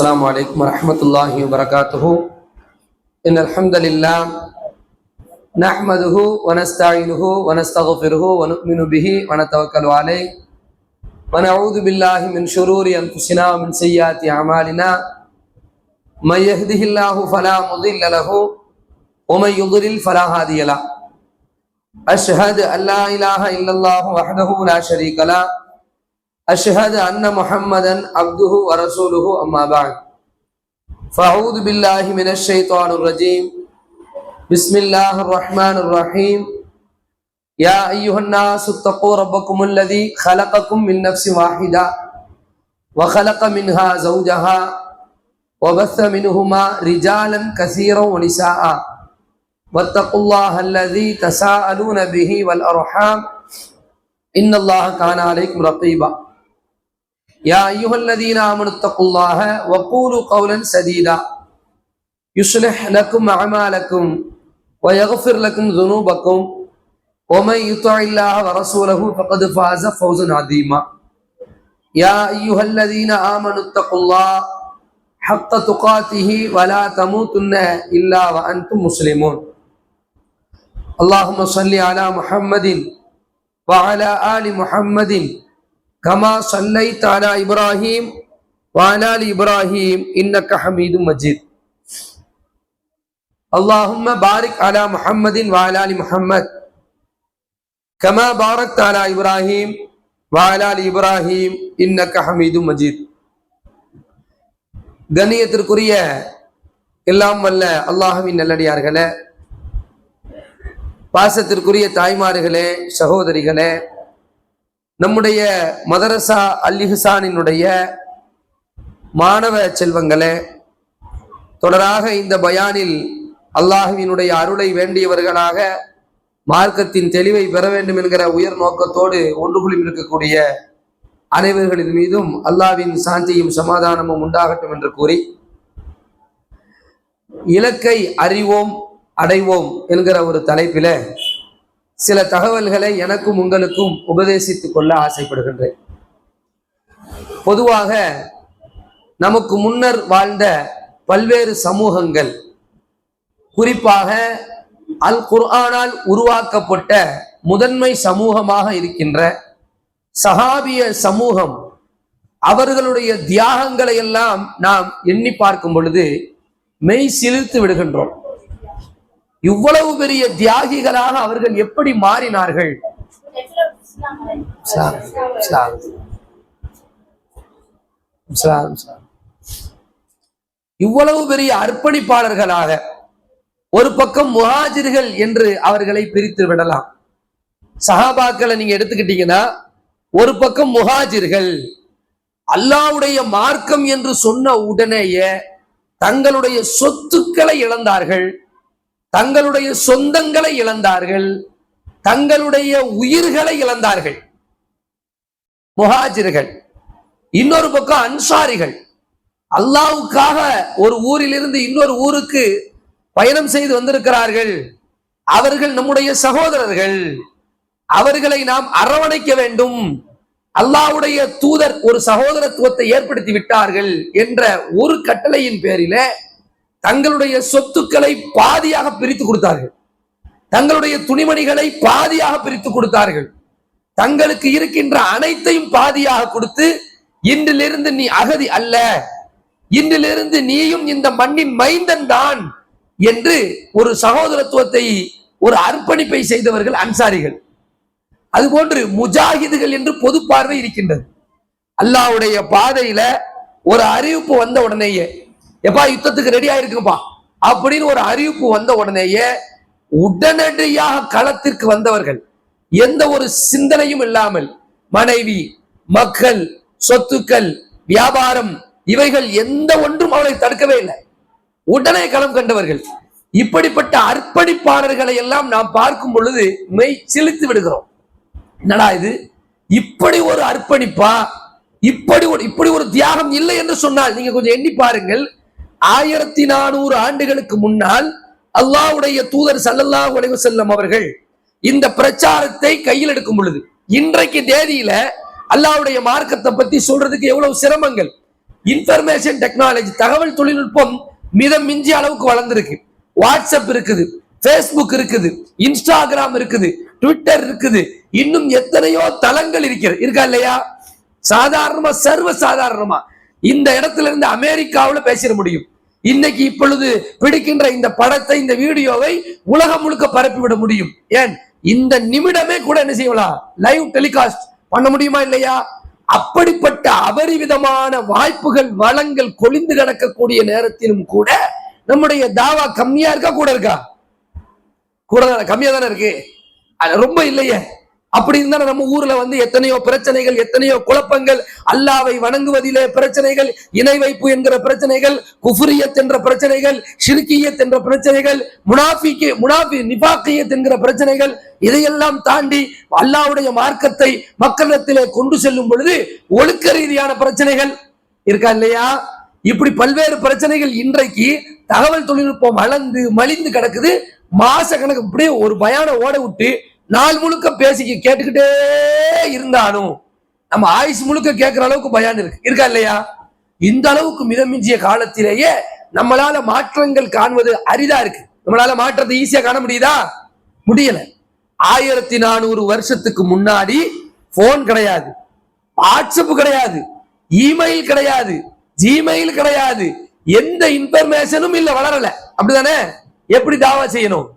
السلام عليكم ورحمة الله وبركاته. إن الحمد لله نحمده ونستعينه ونستغفره ونؤمن به ونتوكل عليه ونعوذ بالله من شرور أنفسنا ومن سيئات أعمالنا. من يهده الله فلا مضل له ومن يضلل فلا هادي له. أشهد أن لا إله إلا الله وحده لا شريك له. أشهد أن محمدا عبده ورسوله. أما بعد فأعوذ بالله من الشيطان الرجيم. بسم الله الرحمن الرحيم. يا أيها الناس اتقوا ربكم الذي خلقكم من نفس واحدة وخلق منها زوجها وبث منهما رجالا كثيرا ونساء واتقوا الله الذي تساءلون به والأرحام إن الله كان عليكم رقيبا. يا أيها الذين آمنوا اتقوا الله وقولوا قولا سديدا يصلح لكم أعمالكم ويغفر لكم ذنوبكم ومن يطع الله ورسوله فقد فاز فوزا عظيما. يا أيها الذين آمنوا اتقوا الله حق تقاته ولا تموتن إلا وأنتم مسلمون. اللهم صل على محمد وعلى آل محمد كما صليت على إبراهيم وعلى آل إبراهيم إنك حميد مجيد. اللهم بارك على محمد وعلى آل محمد كما باركت على إبراهيم وعلى آل إبراهيم إنك حميد مجيد. கண்ணியத்திற்குரிய எல்லாம் வல்ல அல்லாஹ்வின் நல்லடியார்களே, பாசத்திற்குரிய தாய்மார்களே, சகோதரிகளே, நம்முடைய மதரசா அல் இஹ்சானினுடைய மாணவ செல்வங்களே, தொடராக இந்த பயானில் அல்லாஹ்வினுடைய அருளை வேண்டியவர்களாக மார்க்கத்தின் தெளிவை பெற வேண்டும் என்கிற உயர் நோக்கத்தோடு ஒன்றுகுளில் இருக்கக்கூடிய அனைவர்களின் மீதும் அல்லாஹ்வின் சாந்தியும் சமாதானமும் உண்டாகட்டும் என்று கூறி, இலக்கை அறிவோம் அடைவோம் என்கிற ஒரு தலைப்பில சில தகவல்களை எனக்கும் உங்களுக்கும் உபதேசித்துக் கொள்ள ஆசைப்படுகின்றேன். பொதுவாக நமக்கு முன்னர் வாழ்ந்த பல்வேறு சமூகங்கள், குறிப்பாக அல் குர்ஆனால் உருவாக்கப்பட்ட முதன்மை சமூகமாக இருக்கின்ற சஹாபிய சமூகம், அவர்களுடைய தியாகங்களை எல்லாம் நாம் எண்ணி பார்க்கும் பொழுது மெய் சிலிர்த்து விடுகின்றோம். இவ்வளவு பெரிய தியாகிகளாக அவர்கள் எப்படி மாறினார்கள்? இவ்வளவு பெரிய அர்ப்பணிப்பாளர்களாக, ஒரு பக்கம் முஹாஜிர்கள் என்று அவர்களை பிரித்து விடலாம். சஹாபாக்களை நீங்க எடுத்துக்கிட்டீங்கன்னா, ஒரு பக்கம் முஹாஜிர்கள் அல்லாஹ்வுடைய மார்க்கம் என்று சொன்ன உடனேயே தங்களுடைய சொத்துக்களை இழந்தார்கள், தங்களுடைய சொந்தங்களை இழந்தார்கள், தங்களுடைய உயிர்களை இழந்தார்கள் முஹாஜிர்கள். இன்னொரு பக்கம் அன்சாரிகள், அல்லாஹ்வுக்காக ஒரு ஊரிலிருந்து இன்னொரு ஊருக்கு பயணம் செய்து வந்திருக்கிறார்கள். அவர்கள் நம்முடைய சகோதரர்கள், அவர்களை நாம் அரவணைக்க வேண்டும். அல்லாஹ்வுடைய தூதர் ஒரு சகோதரத்துவத்தை ஏற்படுத்தி விட்டார்கள் என்ற ஒரு கட்டளையின் பேரில தங்களுடைய சொத்துக்களை பாதியாக பிரித்து கொடுத்தார்கள், தங்களுடைய துணிமணிகளை பாதியாக பிரித்து கொடுத்தார்கள், தங்களுக்கு இருக்கின்ற அனைத்தையும் பாதியாக கொடுத்து, இன்றிலிருந்து நீ அகதி அல்ல, இன்றிலிருந்து நீயும் இந்த மண்ணின் மைந்தன் தான் என்று ஒரு சகோதரத்துவத்தை, ஒரு அர்ப்பணிப்பை செய்தவர்கள் அன்சாரிகள். அதுபோன்று முஜாஹிதுகள் என்று பொது பார்வை இருக்கின்றது. அல்லாஹ்வுடைய பாதையில ஒரு அறிவிப்பு வந்த உடனேயே, எப்பா யுத்தத்துக்கு ரெடி ஆயிருக்குப்பா அப்படின்னு ஒரு அறிவிப்பு வந்த உடனேயே உடனடியாக களத்திற்கு வந்தவர்கள், எந்த ஒரு சிந்தனையும் இல்லாமல், மனைவி, மக்கள், சொத்துக்கள், வியாபாரம், இவைகள் எந்த ஒன்றும் அவரை தடுக்கவே இல்லை, உடனே களம் கண்டவர்கள். இப்படிப்பட்ட அர்ப்பணிப்பாளர்களை எல்லாம் நாம் பார்க்கும் பொழுது மெய் சிலிர்த்து விடுகிறோம். என்னடா இது, இப்படி ஒரு அர்ப்பணிப்பா, இப்படி ஒரு தியாகம் இல்லை என்று சொன்னால் நீங்க கொஞ்சம் எண்ணி பாருங்கள். 1400 ஆண்டுகளுக்கு முன்னால் அல்லாஹ்வுடைய தூதர் ஸல்லல்லாஹு அலைஹி வஸல்லம் அவர்கள் இந்த பிரச்சாரத்தை கையில் எடுக்கும் பொழுது, இன்றைக்கு தேதியில அல்லாஹ்வுடைய மார்க்கத்தை பத்தி சொல்றதுக்கு எவ்வளவு சிரமங்கள். இன்ஃபர்மேஷன் டெக்னாலஜி, தகவல் தொழில்நுட்பம் மிதம் மிஞ்சிய அளவுக்கு வளர்ந்துருக்கு. வாட்ஸ்அப் இருக்குது, பேஸ்புக் இருக்குது, இன்ஸ்டாகிராம் இருக்குது, ட்விட்டர் இருக்குது, இன்னும் எத்தனையோ தளங்கள் இருக்கா இல்லையா? சாதாரணமா, சர்வ சாதாரணமா இந்த இடத்துல இருந்து அமெரிக்காவில் பேசிட முடியும். இன்னைக்கு இப்பொழுது பிடிக்கின்ற இந்த படத்தை, இந்த வீடியோவை உலகம் முழுக்க பரப்பிவிட முடியும். ஏன், இந்த நிமிடமே கூட என்ன செய்யலாம், லைவ் டெலிகாஸ்ட் பண்ண முடியுமா இல்லையா? அப்படிப்பட்ட அபரிவிதமான வாய்ப்புகள், வளங்கள் கொளிந்து கிடக்கக்கூடிய நேரத்திலும் கூட நம்முடைய தாவா கம்மியா இருக்கா, கூட இருக்கா? கூட கம்மியா தானே இருக்கு, ரொம்ப இல்லையே. அப்படி இருந்தா நம்ம ஊர்ல எத்தனையோ பிரச்சனைகள், எத்தனையோ குழப்பங்கள், அல்லாவை வணங்குவதிலே பிரச்சனைகள், இணை வைப்பு என்கிற பிரச்சனைகள், குஃப்ரியத் என்ற பிரச்சனைகள், ஷிர்கியத் என்ற பிரச்சனைகள், நிஃபாக்கியத் என்கிற பிரச்சனைகள், இதையெல்லாம் தாண்டி அல்லாஹ்வுடைய மார்க்கத்தை மக்களிடத்திலே கொண்டு செல்லும் பொழுது ஒழுக்க ரீதியான பிரச்சனைகள் இருக்கா இல்லையா? இப்படி பல்வேறு பிரச்சனைகள் இன்றைக்கு தகவல் தொழில்நுட்பம் வளர்ந்து மலிந்து கிடக்குது. மாச கணக்கு இப்படியே ஒரு பயான ஓட விட்டு நாள் முழுக்க பேசி கேட்டுக்கிட்டே இருந்தாலும் நம்ம ஆயுஷ் முழுக்க கேட்கிற அளவுக்கு பயான் இருக்கா இல்லையா? இந்த அளவுக்கு மிதமிஞ்சிய காலத்திலேயே நம்மளால மாற்றங்கள் காண்பது அரிதா இருக்கு. நம்மளால மாற்றத்தை ஈஸியா காண முடியுதா? முடியல. 1400 வருஷத்துக்கு முன்னாடி போன் கிடையாது, வாட்ஸ்அப் கிடையாது, இமெயில் கிடையாது, ஜிமெயில் கிடையாது, எந்த இன்ஃபர்மேஷனும் இல்ல, வளரல. அப்படிதானே? எப்படி தாவா செய்யணும்?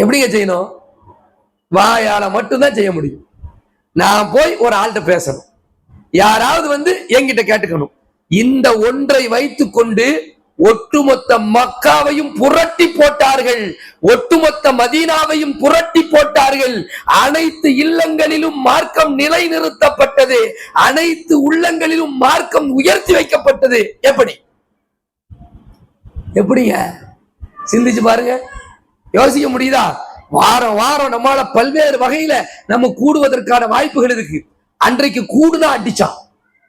எப்படிங்க செய்யணும்? வாயால மட்டும்தான் செய்ய முடியும். நான் போய் ஒரு ஆள்கிட்ட பேசணும், யாராவது என்கிட்ட கேட்டுக்கணும். இந்த ஒன்றை வைத்துக் கொண்டு ஒட்டுமொத்த மக்காவையும் புரட்டி போட்டார்கள், ஒட்டுமொத்த மதீனாவையும் புரட்டி போட்டார்கள். அனைத்து இல்லங்களிலும் மார்க்கம் நிலை நிறுத்தப்பட்டது, அனைத்து உள்ளங்களிலும் மார்க்கம் உயர்த்தி வைக்கப்பட்டது. எப்படிங்க சிந்திச்சு பாருங்க, யோசிக்க முடியுதா? வாரம் வாரம் நம்மால பல்வேறு வகையில நம்ம கூடுவதற்கான வாய்ப்புகள் இருக்கு. அன்றைக்கு கூடுனா அடிச்சான்,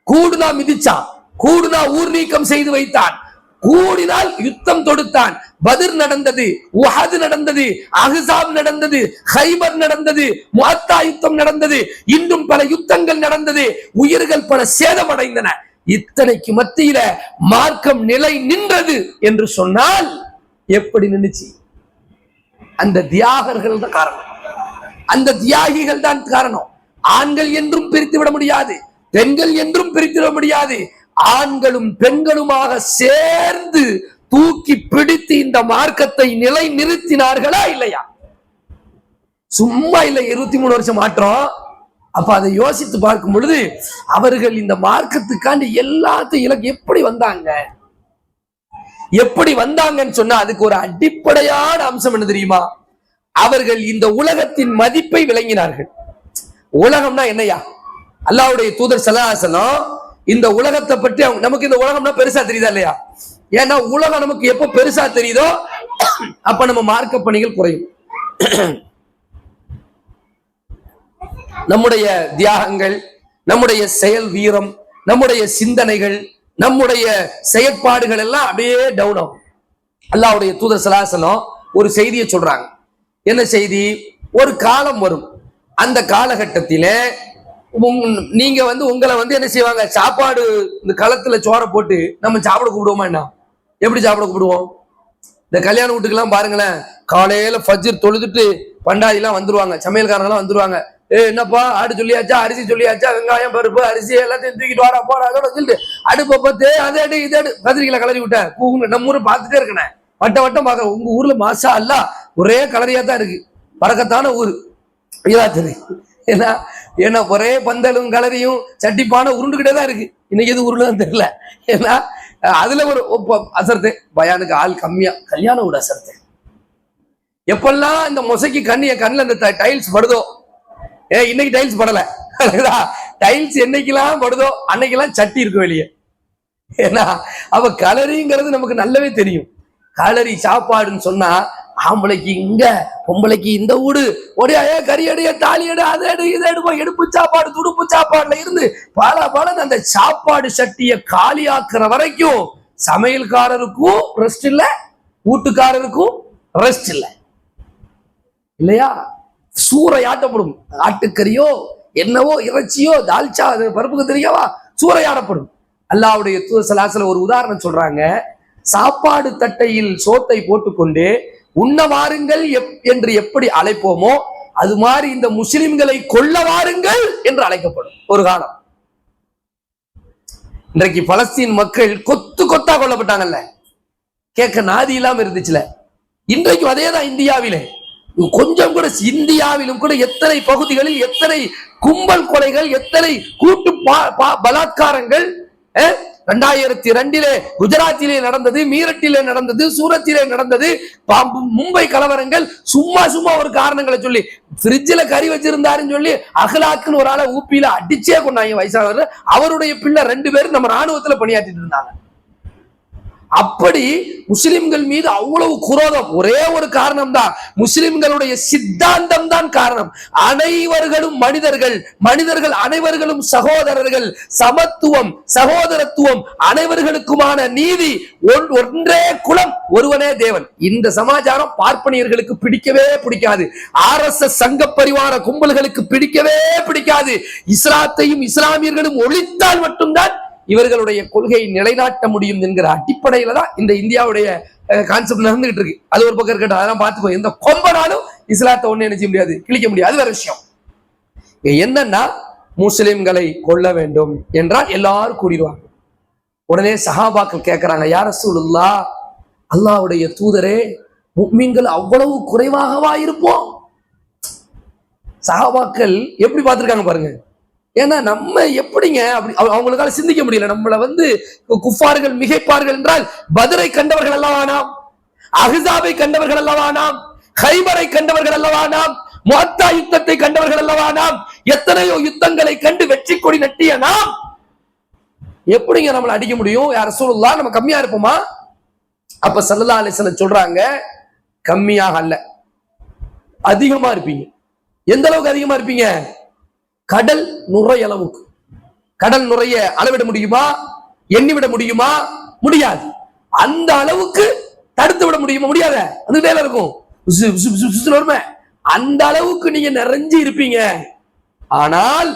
கூடுனா மிதிச்சான், கூடுனா ஊர் நீக்கம் செய்து வைத்தான், கூடினால் யுத்தம் தொடுத்தான். பத்ர் நடந்தது, உஹது நடந்தது, அஹ்ஸாப் நடந்தது, ஹைபர் நடந்தது, முஅத்தா யுத்தம் நடந்தது, இன்னும் பல யுத்தங்கள் நடந்தது, உயிர்கள் பல சேதமடைந்தன. இத்தனைக்கு மத்தியில மார்க்கம் நிலை நின்றது என்று சொன்னால் எப்படி நின்னுச்சு? அந்த தியாகர்கள் தான் காரணம், அந்த தியாகிகள் தான் காரணம். ஆண்கள் என்றும் பிரித்து விட முடியாது, பெண்கள் என்றும் பிரித்து விட முடியாது. ஆண்களும் பெண்களுமாக சேர்ந்து தூக்கி பிடித்து இந்த மார்க்கத்தை நிலை நிறுத்தினார்களா இல்லையா? சும்மா இல்லை 23 வருஷம் மாற்றம். அப்ப அதை யோசித்து பார்க்கும் பொழுது அவர்கள் இந்த மார்க்கத்துக்காண்டி எல்லாத்தையும் எப்படி வந்தாங்க, எப்படி வந்தாங்கன்னு சொன்னா அதுக்கு ஒரு அடிப்படையான அம்சம் என்ன தெரியுமா? அவர்கள் இந்த உலகத்தின் மதிப்பை விளங்கினார்கள். உலகம்னா என்னையா? அல்லாஹ்வுடைய தூதர் ஸல்லல்லாஹு அலைஹி வஸல்லம் இந்த உலகத்தை பற்றி நமக்கு இந்த உலகம்னா பெருசா தெரியுதா இல்லையா? ஏன்னா உலகம் நமக்கு எப்ப பெருசா தெரியுதோ அப்ப நம்ம மார்க்க பணிகள் குறையும். நம்முடைய தியாகங்கள், நம்முடைய செயல் வீரம், நம்முடைய சிந்தனைகள், நம்முடைய செயற்பாடுகள் எல்லாம் அப்படியே டவுன் ஆகும். அல்லாஹ்வுடைய தூதர் ஸல்லல்லாஹு அலைஹி வஸல்லம் ஒரு செய்தியை சொல்றாங்க. என்ன செய்தி? ஒரு காலம் வரும், அந்த காலகட்டத்தில நீங்க உங்களை என்ன செய்வாங்க, சாப்பாடு இந்த களத்துல சோற போட்டு நம்ம சாப்பிட கூப்பிடுவோமா? என்ன, எப்படி சாப்பிட கூப்பிடுவோம்? இந்த கல்யாண வீட்டுக்கெல்லாம் பாருங்களேன், காலையில ஃபஜ்ர் தொழுதுட்டு பண்டாதி எல்லாம் வந்துருவாங்க, சமையல்காரங்க எல்லாம் வந்துருவாங்க. என்னப்பா ஆடு சொல்லியாச்சா, அரிசி சொல்லியாச்சா, வெங்காயம் பருப்பு அரிசி எல்லாத்தையும் தூக்கிட்டு வாடா போடா அதோட சொல்லிட்டு அடுப்பை பத்து அதை அடி இதை கத்திரிக்கல கலரி விட்டேன். நம்ம ஊரை பார்த்துட்டே இருக்கேன், வட்டம் வட்டம் பார்க்க. உங்க ஊர்ல மாஷா அல்லாஹ் ஒரே கலரியா தான் இருக்கு, பறக்கத்தான ஊரு. ஏன்னா ஒரே பந்தலும் கலரியும் சட்டிப்பான உருண்டுகிட்டே தான் இருக்கு. இன்னைக்கு எது உருளுதான் தெரியல. ஏன்னா அதுல ஒரு அசர்த்து பயானுக்கு ஆள் கம்மியா, கல்யாண ஒரு அசர்த்து. எப்பெல்லாம் இந்த மொசைக்கு கண்ணில் அந்த டைல்ஸ் படுதோ, இன்னைக்கு டைல்ஸ் படல, டைல்ஸ் என்னைக்கெல்லாம் படுதோ அன்னைக்கெல்லாம் சட்டி இருக்கும் வெளியே. ஏன்னா அவ கலரிங்கிறது நமக்கு நல்லாவே தெரியும். கலரி சாப்பாடுன்னு சொன்னா ஆம்பளைக்கு இங்க, பொம்பளைக்கு இந்த ஊடு, ஒரே கரியடைய தாலியடு அதை இதை எடுப்போம். எடுப்பு சாப்பாடு, துடுப்பு சாப்பாடுல இருந்து பல அந்த சாப்பாடு சட்டிய காலியாக்குற வரைக்கும் சமையல்காரருக்கும் ரெஸ்ட் இல்ல, வீட்டுக்காரருக்கும் ரெஸ்ட் இல்ல, இல்லையா? சூறையாட்டப்படும். ஆட்டுக்கறியோ என்னவோ இறைச்சியோ தால்ச்சா பருப்புக்கு தெரியவா சூறையாடப்படும். அல்லாஹ்வுடைய தூதர் ஸல்லல்லாஹு அலைஹி வஸல்லம் ஒரு உதாரணம் சொல்றாங்க. சாப்பாடு தட்டையில் சோத்தை போட்டுக்கொண்டு உண்ண வாருங்கள் என்று எப்படி அழைப்போமோ அது மாதிரி இந்த முஸ்லிம்களை கொல்ல வாருங்கள் என்று அழைக்கப்படும் ஒரு காலம். இன்றைக்கு பலஸ்தீன் மக்கள் கொத்து கொத்தா கொல்லப்பட்டாங்கல்ல, கேட்க நாதி இல்லாம இருந்துச்சுல. இன்றைக்கு அதேதான் இந்தியாவிலே. கொஞ்சம் கூட இந்தியாவிலும் கூட எத்தனை பகுதிகளில் எத்தனை கும்பல் கொலைகள், எத்தனை கூட்டு பலாத்காரங்கள். 2002 குஜராத்திலே நடந்தது, மீரட்டிலே நடந்தது, சூரத்திலே நடந்தது, மும்பை கலவரங்கள். சும்மா சும்மா ஒரு காரணங்களை சொல்லி ஃப்ரிட்ஜில் கறி வச்சிருந்தாருன்னு சொல்லி அகலாக்குன்னு ஒரு ஆளை ஊப்பியில அடிச்சே கொண்டாங்க வயசானவர். அவருடைய பிள்ளை 2 பேரும் நம்ம ராணுவத்துல பணியாற்றிட்டு இருந்தாங்க. அப்படி முஸ்லிம்கள் மீது அவ்வளவு குரோதம். ஒரே ஒரு காரணம் தான், முஸ்லிம்களுடைய சித்தாந்தம் தான் காரணம். அனைவர்களும் மனிதர்கள், மனிதர்கள் அனைவர்களும் சகோதரர்கள், சமத்துவம், சகோதரத்துவம், அனைவர்களுக்குமான நீதி, ஒன்றே குலம், ஒருவனே தேவன். இந்த சமாச்சாரம் பார்ப்பனியர்களுக்கு பிடிக்கவே பிடிக்காது. RSS சங்க பரிவார கும்பல்களுக்கு பிடிக்கவே பிடிக்காது. இஸ்லாத்தையும் இஸ்லாமியர்களும் ஒழித்தால் மட்டும்தான் இவர்களுடைய கொள்கையை நிலைநாட்ட முடியும் என்கிற அடிப்படையில தான் இந்த இந்தியாவுடைய கான்செப்ட் நடந்துகிட்டு இருக்கு. அது ஒரு பக்கம் இருக்கட்டும், அதெல்லாம் பார்த்துக்கோ. எந்த கொம்பனாலும் இஸ்லாத்தை ஒண்ணு நினைச்ச முடியாது, கிழிக்க முடியாது. அது வேற விஷயம். என்னன்னா முஸ்லிம்களை கொல்ல வேண்டும் என்றால் எல்லாரும் கூடிடுவாங்க. உடனே சஹாபாக்கள் கேட்கிறாங்க, யா ரசூலுல்லாஹ், அல்லாஹ்வுடைய தூதரே, முஃமின்கள் அவ்வளவு குறைவாகவா இருப்போம்? சஹாபாக்கள் எப்படி பார்த்திருக்காங்க பாருங்க. ஏன்னா நம்ம எப்படிங்க அப்படி அவங்களுக்கால சிந்திக்க முடியல. நம்மளை குஃபார்கள் மிகைப்பார்கள் என்றால் பத்ரை கண்டவர்கள் அல்லவா நாம், அஹ்ஸாபை கண்டவர்கள் அல்லவா நாம், ஹைபரை கண்டவர்கள் அல்லவா நாம், முஅத்தா யுத்தத்தை கண்டவர்கள் அல்லவா நாம், எத்தனையோ யுத்தங்களை கண்டு வெற்றி கொடி நட்டிய நாம் எப்படிங்க நம்மளை அடிக்க முடியும்? யா ரசூலுல்லாஹ், நம்ம கம்மியா இருப்போமா? அப்ப ஸல்லல்லாஹு அலைஹி வஸல்லம் சொல்றாங்க, கம்மியாக அல்ல, அதிகமா இருப்பீங்க. எந்த அளவுக்கு அதிகமா இருப்பீங்க? கடல் நுரை அளவுக்கு. கடல் நுரைய அளவிட முடியுமா? எண்ணிவிட முடியுமா? முடியாது. அந்த அளவுக்கு தடுத்து விட முடியுமா? முடியாத. அது வேலை இருக்கும், அந்த அளவுக்கு நீங்க நிறைஞ்சு இருப்பீங்க. ஆனால்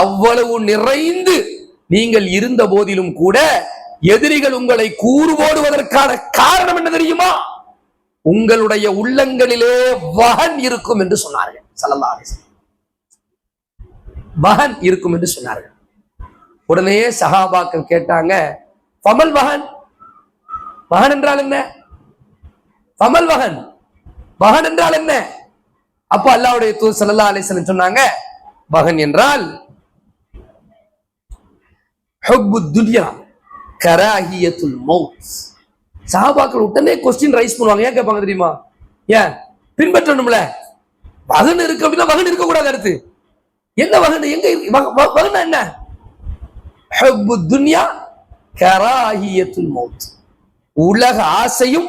அவ்வளவு நிறைந்து நீங்கள் இருந்த போதிலும் கூட எதிரிகள் உங்களை கூறு போடுவதற்கான காரணம் என்ன தெரியுமா? உங்களுடைய உள்ளங்களிலே வஹன் இருக்கும் என்று சொன்னார்கள் ஸல்லல்லாஹு அலைஹி வஸல்லம். வஹன் இருக்கும் என்று சொன்னார்கள். உடனே சஹாபாக்கள் கேட்டாங்க, ஃபமல் வஹன், வஹன் என்றால் என்ன? ஃபமல் வஹன், வஹன் என்றால் என்ன? அப்ப அல்லாஹ்வுடைய தூதர் ஸல்லல்லாஹு அலைஹி வஸல்லம் சொன்னாங்க, வஹன் என்றால் ஹுப்புத் துன்யா கராஹியத்துல் மௌத். சஹாபாக்கள் உடனே கொஸ்டின் ரைஸ் பண்ணுவாங்க. ஏன் கேட்பாங்க தெரியுமா? ஏன் பின்பற்றணும்ல. வஹன் இருக்கு அப்படின்னா வஹன் இருக்க கூடாது. அடுத்து என்ன வஹன்? எங்க வஹன் என்ன? ஹுப்புத் துன்யா கராஹியத்துல் மௌத், உலக ஆசையும்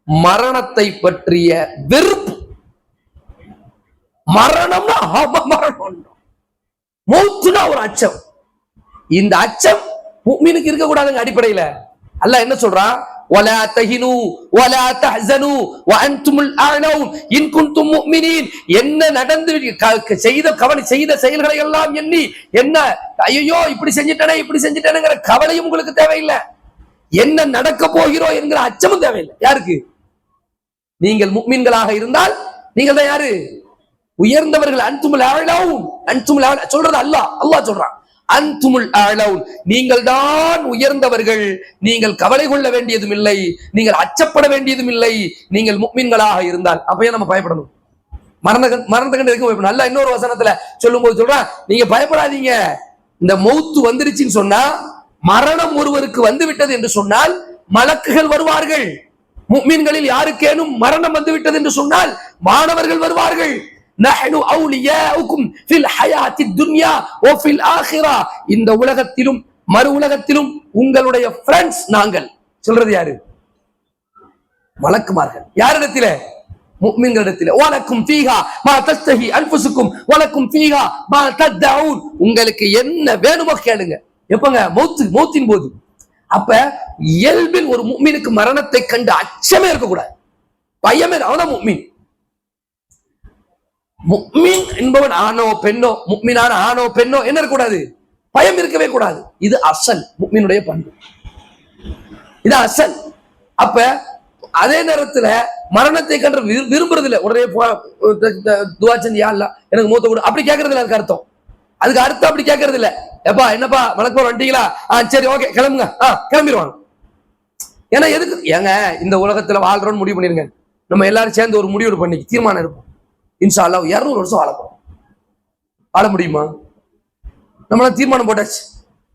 மரணத்தை பற்றிய வெறுப்பு. மரணம்னா மரணம், மௌத்துனா ஒரு அச்சம். இந்த அச்சம் முஃமினுக்கு இருக்க கூடாதுங்க அடிப்படையில. அல்லாஹ் என்ன சொல்றான்? வலா தஹினு வலா தஹ்ஸனு வஅன்துமுல் அஅலவுன் இன் குன்தும் முஃமினீன். என்ன நடந்து செய்த செயல்களை எல்லாம் எண்ணி என்ன ஐயோ இப்படி செஞ்சிட்டேங்கிற கவலையும் உங்களுக்கு தேவையில்லை. என்ன நடக்க போகிறோம் என்கிற அச்சமும் தேவையில்லை. யாருக்கு? நீங்கள் முஃமின்களாக இருந்தால் நீங்கள் தான் யாரு? உயர்ந்தவர்கள். அன்துமுல் அஅலவுன், அன்துமுல் அஅலா சொல்றது அல்லாஹ் சொல்றான். அன்துமுல் அஅலவுன், நீங்கள் தான் உயர்ந்தவர்கள். நீங்கள் கவலை கொள்ள வேண்டியதும் இல்லை, நீங்கள் அச்சப்பட வேண்டியதும் இல்லை, நீங்கள் முஃமின்களாக இருந்தால். அப்பயே நம்ம பயப்படணும். மரணத்தை கண்டு எதுக்கு பயப்படணும்? அல்லாஹ் இன்னொரு வசனத்துல சொல்லும் போது சொல்றான், நீங்க பயப்படாதீங்க. இந்த மௌத்து வந்துருச்சுன்னு சொன்னா, மரணம் ஒருவருக்கு வந்து விட்டது என்று சொன்னால் மலக்குகள் வருவார்கள். முஃமின்களில் யாருக்கேனும் மரணம் வந்து விட்டது என்று சொன்னால் மாணவர்கள் வருவார்கள். நஹ்னு அவுலியாஉக்கும் ஃபில் ஹயாத்தித் துன்யா வ ஃபில் ஆখিরা, இந்த உலகத்திலும் மறு உலகத்திலும் உங்களுடைய ஃப்ரெண்ட்ஸ் நாங்கள். சொல்றது யாரு? மலக்குமார்கள். யாரிடத்திலே? முஃமின்களிடத்திலே. வலக்கும் ஃபீஹா மா தஸ்தஹி அன்ஃபுசுக்கும் வலக்கும் ஃபீஹா மா ததஊன், உங்களுக்கு என்ன வேணுமோ கேளுங்க. எப்பங்க? மௌத்தின் போது. அப்ப இயல்பில் ஒரு முஃமினுக்கு மரணத்தை கண்டு அச்சமே இருக்கக்கூடாது, பயமே. அவன் முஃமின். முஃமின் என்பவன் ஆணோ பெண்ணோ, முஃமினான ஆணோ பெண்ணோ என்ன இருக்கக்கூடாது? பயம் இருக்கவே கூடாது. இது அசல் முஃமினுடைய பண்பு, இது அசல். அப்ப அதே நேரத்துல மரணத்தை கண்டு விரும்புறது இல்ல. உடனே துவா செஞ்சு யா அல்லாஹ் எனக்கு மூத்த கூட அப்படி கேட்கறது இல்ல. அதுக்கு அர்த்தம் அப்படி கேட்கறது இல்ல. எப்பா என்னப்பா மலக்குமார் வந்துட்டீங்களா? சரி ஓகே கிளம்புங்க. கிளம்பிடுவாங்க. ஏன்னா எதுக்கு ஏங்க இந்த உலகத்துல வாழ்றோம்னு முடிவு பண்ணிருங்க. நம்ம எல்லாரும் சேர்ந்து ஒரு முடிவு பண்ணி தீர்மானம் இருப்போம். இன்ஷா அல்லாஹ் 200 வருஷம் வாழ முடியுமா? நம்மளாம் தீர்மானம் போட்டாச்சு.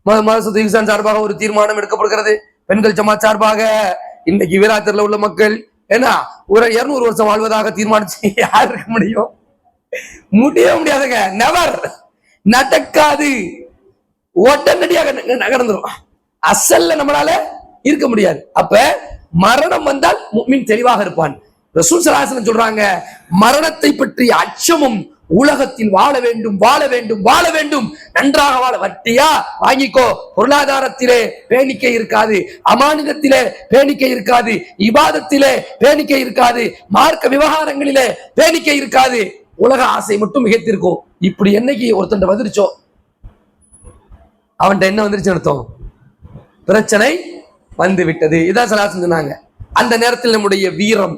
மதசத்து இஹ்சான் சார்பாக ஒரு தீர்மானம் எடுக்கப்படுகிறது. பெண்கள் ஜமாத் சார்பாக இன்னைக்கு வீராத்தூர்ல உள்ள மக்கள் ஏன்னா ஒரு 200 வருஷம் வாழ்வதாக தீர்மானிச்சு யார் இருக்க முடியும்? முடியாதுங்க. நெவர், நடக்காது. உடனடியாக நகர்ந்துரும். அசல்ல நம்மளால இருக்க முடியாது. அப்ப மரணம் வந்தால் முஃமின் தெளிவாக இருப்பான். ரசூல் ஸல்லல்லாஹு அலைஹி வஸல்லம் சொல்றாங்க, மரணத்தை பற்றிய அச்சமும் உலகத்தில் வாழ வேண்டும், நன்றாக வாழ. வட்டியா வாங்கிக்கோ, பொருளாதாரத்திலே பேணிக்கை இருக்காது, அமானிதத்திலே பேணிக்கை இருக்காது, இபாதத்திலே பேணிக்கை இருக்காது, மார்க்க விவகாரங்களிலே பேணிக்கை இருக்காது, உலக ஆசை மட்டும் மிகைத்திருக்கும். இப்படி என்னைக்கு ஒருத்தன் வந்துருச்சோ அவன்கிட்ட என்ன வந்துருச்சு அர்த்தம்? பிரச்சனை வந்து விட்டது. இதான் ஸல்லல்லாஹு சொன்னாங்க. அந்த நேரத்தில் நம்முடைய வீரம்,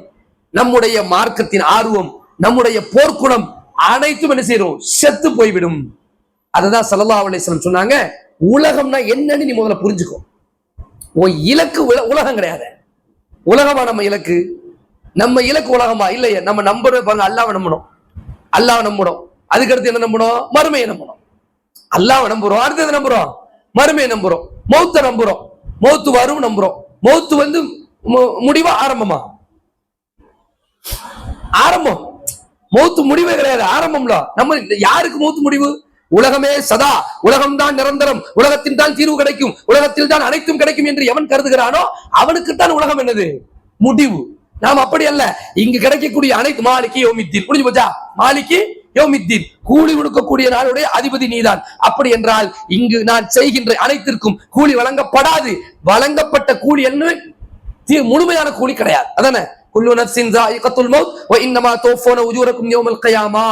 நம்முடைய மார்க்கத்தின் ஆர்வம், நம்முடைய போர்க்குணம் அனைத்தும் என்ன செய்யும்? செத்து போய்விடும். அதுதான் ஸல்லல்லாஹு அலைஹி வஸல்லம் சொன்னாங்க, உலகம்னா என்னன்னு நீ முதல்ல புரிஞ்சுக்கோ. உன் இலக்கு உலகம் கிடையாது. உலகமா நம்ம இலக்கு? நம்ம இலக்கு உலகமா? இல்லையே. நம்ம நம்பணும், அல்லாஹ்வை நம்பணும். அதுக்கடுத்து என்ன நம்பணும்? மறுமையை நம்பணும். அல்லாஹ்வை நம்புறோம், அடுத்தது நம்புறோம் மறுமையை நம்புறோம், மௌத்தை நம்புறோம். மௌத்து வரும் நம்புறோம். மௌத்து வந்து முடிவா ஆரம்பமா? ஆரம்பம். மௌத்து முடிவே கிடையாது, ஆரம்பம்ல. நம்ம யாருக்கு மௌத்து முடிவு? உலகமே சதா, உலகம்தான் நிரந்தரம், உலகத்தில் தான் தீர்வு கிடைக்கும், உலகத்தில் தான் அனைத்தும் கிடைக்கும் என்று எவன் கருதுகிறானோ அவனுக்குத்தான் உலகம் என்னது? முடிவு. நாம் அப்படி அல்ல. இங்கு கிடைக்கக்கூடிய அனைத்து மாலிகி யௌமித்தீன் முடிஞ்சு போச்சா? மாலிகி யௌமித்தீன், கூலி கொடுக்கக்கூடிய நாளுடைய அதிபதி நீதான். அப்படி என்றால் இங்கு நான் செய்கின்ற அனைத்திற்கும் கூலி வழங்கப்படாது. வழங்கப்பட்ட கூலி என்ன? முழுமையான கூலி கிடையாது. அதானே குல்லு நஃப்ஸின் ஸாயிகத்துல் மௌத் வ இன்னமா துவஃபூன உஜூரக்கும் யௌமல் கியாமா.